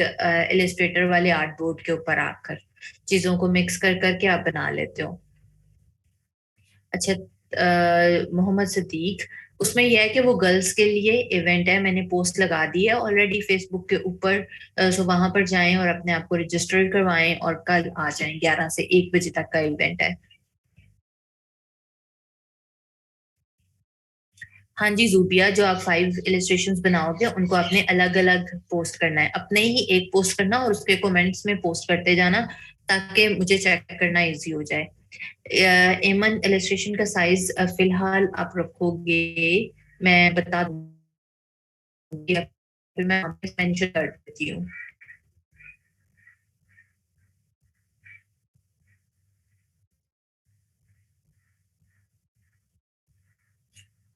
इलिस्ट्रेटर वाले आर्ट बोर्ड के ऊपर आकर, चीजों को मिक्स कर करके आप बना लेते हो। अच्छा, मोहम्मद सदीक, उसमें यह है कि वो गर्ल्स के लिए इवेंट है, मैंने पोस्ट लगा दी है ऑलरेडी फेसबुक के ऊपर। सो वहां पर जाएं और अपने आप को रजिस्टर करवाएं और कल आ जाएं, 11 से 1 बजे तक का इवेंट है। हाँ जी जूबिया, जो आप 5 इलिस्ट्रेशंस बनाओगे उनको आपने अलग अलग पोस्ट करना है, अपने ही एक पोस्ट करना और उसके कमेंट्स में पोस्ट करते जाना, ताकि मुझे चेक करना इजी हो जाए। एमन, इलिस्ट्रेशन का साइज फिलहाल आप रखोगे, मैं बता दूंगी, फिर मैं मेंशन कर देती हूँ।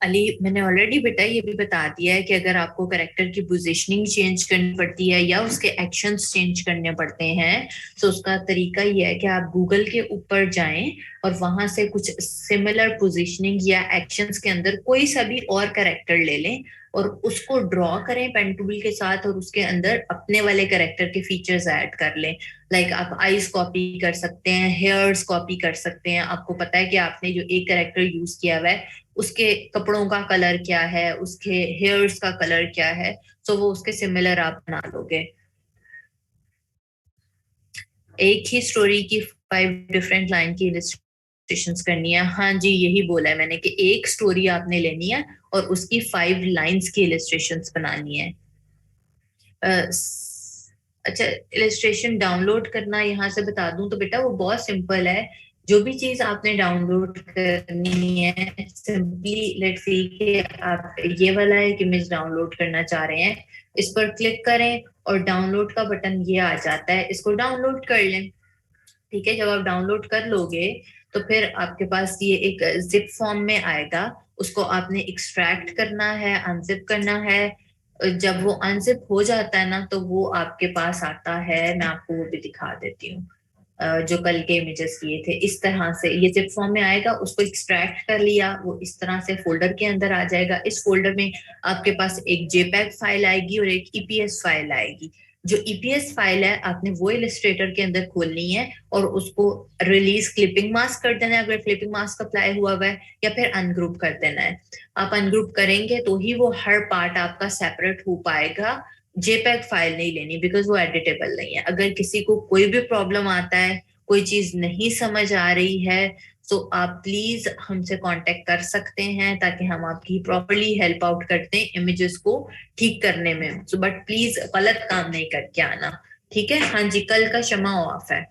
अली, मैंने ऑलरेडी बेटा ये भी बता दिया है कि अगर आपको करेक्टर की पोजीशनिंग चेंज करनी पड़ती है या उसके एक्शंस चेंज करने पड़ते हैं, तो उसका तरीका ये है कि आप गूगल के ऊपर जाएं और वहां से कुछ सिमिलर पोजीशनिंग या एक्शंस के अंदर कोई सा भी और करेक्टर ले लें और उसको ड्रॉ करें पेन टूल के साथ, और उसके अंदर अपने वाले करेक्टर के फीचर्स ऐड कर लें। लाइक आप आईज कॉपी कर सकते हैं, हेयर्स कॉपी कर सकते हैं, आपको पता है कि आपने जो एक करेक्टर यूज किया हुआ है उसके कपड़ों का कलर क्या है, उसके हेयर्स का कलर क्या है, तो वो उसके सिमिलर आप बना लोगे। एक ही स्टोरी की 5 डिफरेंट लाइन की इलिस्ट्रेशंस करनी है। हाँ जी, यही बोला है मैंने कि एक स्टोरी आपने लेनी है और उसकी 5 लाइंस की इलिस्ट्रेशंस बनानी है। अच्छा, इलिस्ट्रेशन डाउनलोड करना यहाँ से बता दूं तो बेटा वो बहुत सिंपल है। जो भी चीज आपने डाउनलोड करनी है, सिंपली लेट्स सी कि आप ये वाला एक इमेज डाउनलोड करना चाह रहे हैं, इस पर क्लिक करें और डाउनलोड का बटन ये आ जाता है, इसको डाउनलोड कर लें। ठीक है, जब आप डाउनलोड कर लोगे तो फिर आपके पास ये एक जिप फॉर्म में आएगा, उसको आपने एक्सट्रैक्ट करना है, अनजिप करना है। जब वो अनजिप हो जाता है ना, तो वो आपके पास आता है, मैं आपको वो भी दिखा देती हूँ। जो कल के इमेजेस लिए थे, इस तरह से ये जिप फॉर्म में आएगा, उसको एक्सट्रैक्ट कर लिया, वो इस तरह से फोल्डर के अंदर आ जाएगा। इस फोल्डर में आपके पास एक जेपैग फाइल आएगी और एक ईपीएस फाइल आएगी। जो ईपीएस फाइल है आपने वो इलस्ट्रेटर के अंदर खोलनी है और उसको रिलीज क्लिपिंग मास्क कर देना है अगर क्लिपिंग मास्क अप्लाई हुआ है, या फिर अनग्रुप कर देना है। आप अनग्रुप करेंगे तो ही वो हर पार्ट आपका सेपरेट हो पाएगा। जेपैग फाइल नहीं लेनी, बिकॉज वो एडिटेबल नहीं है। अगर किसी को कोई भी प्रॉब्लम आता है, कोई चीज नहीं समझ आ रही है, तो आप प्लीज हमसे कांटेक्ट कर सकते हैं ताकि हम आपकी प्रॉपरली हेल्प आउट करते हैं इमेजेस को ठीक करने में। सो बट प्लीज गलत काम नहीं करके आना, ठीक है? हाँ जी, कल का शमा ऑफ है,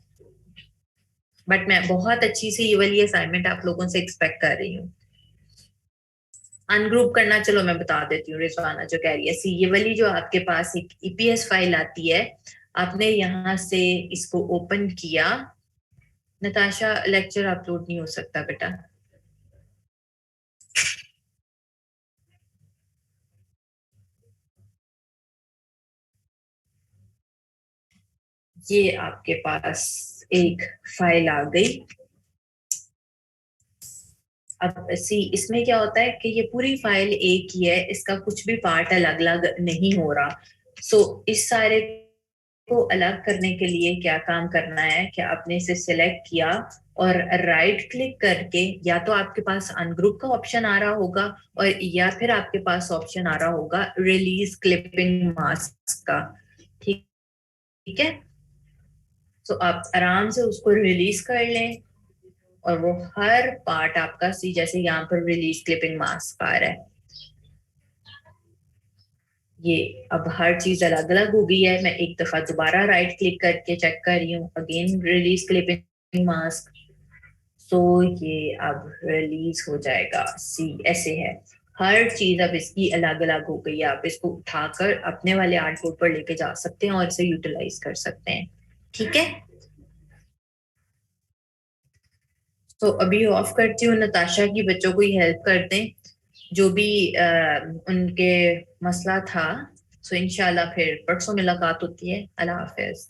बट मैं बहुत अच्छी से ये वाली असाइनमेंट आप लोगों से एक्सपेक्ट कर रही हूँ। अनग्रुप करना, चलो मैं बता देती हूँ। रिजवाना जो कह रही है, सी ये वाली जो आपके पास एक ईपीएस फाइल आती है, आपने यहाँ से इसको ओपन किया। नताशा, लेक्चर अपलोड नहीं हो सकता बेटा। ये आपके पास एक फाइल आ गई। अब सी इसमें क्या होता है कि ये पूरी फाइल एक ही है, इसका कुछ भी पार्ट अलग अलग नहीं हो रहा। सो इस सारे को अलग करने के लिए क्या काम करना है कि आपने इसे सिलेक्ट किया और राइट क्लिक करके, या तो आपके पास अनग्रुप का ऑप्शन आ रहा होगा और या फिर आपके पास ऑप्शन आ रहा होगा रिलीज क्लिपिंग मास्क का। ठीक ठीक है, तो आप आराम से उसको रिलीज कर लें और वो हर पार्ट आपका सी, जैसे यहाँ पर रिलीज क्लिपिंग मास्क आ रहा है, ये अब हर चीज अलग अलग हो गई है। मैं एक दफा दोबारा राइट क्लिक करके चेक कर रही हूँ, अगेन रिलीज क्लिपिंग मास्क। सो ये अब रिलीज हो जाएगा, सी ऐसे है। हर चीज अब इसकी अलग अलग हो गई है। आप इसको उठाकर अपने वाले आर्टबोर्ड पर लेके जा सकते हैं और इसे यूटिलाइज कर सकते हैं, ठीक है? तो अभी ऑफ करती हूँ, नताशा की बच्चों को ही हेल्प कर दें जो भी उनके मसला था। सो इंशाल्लाह फिर परसों मुलाकात होती है। अल्लाह हाफिज।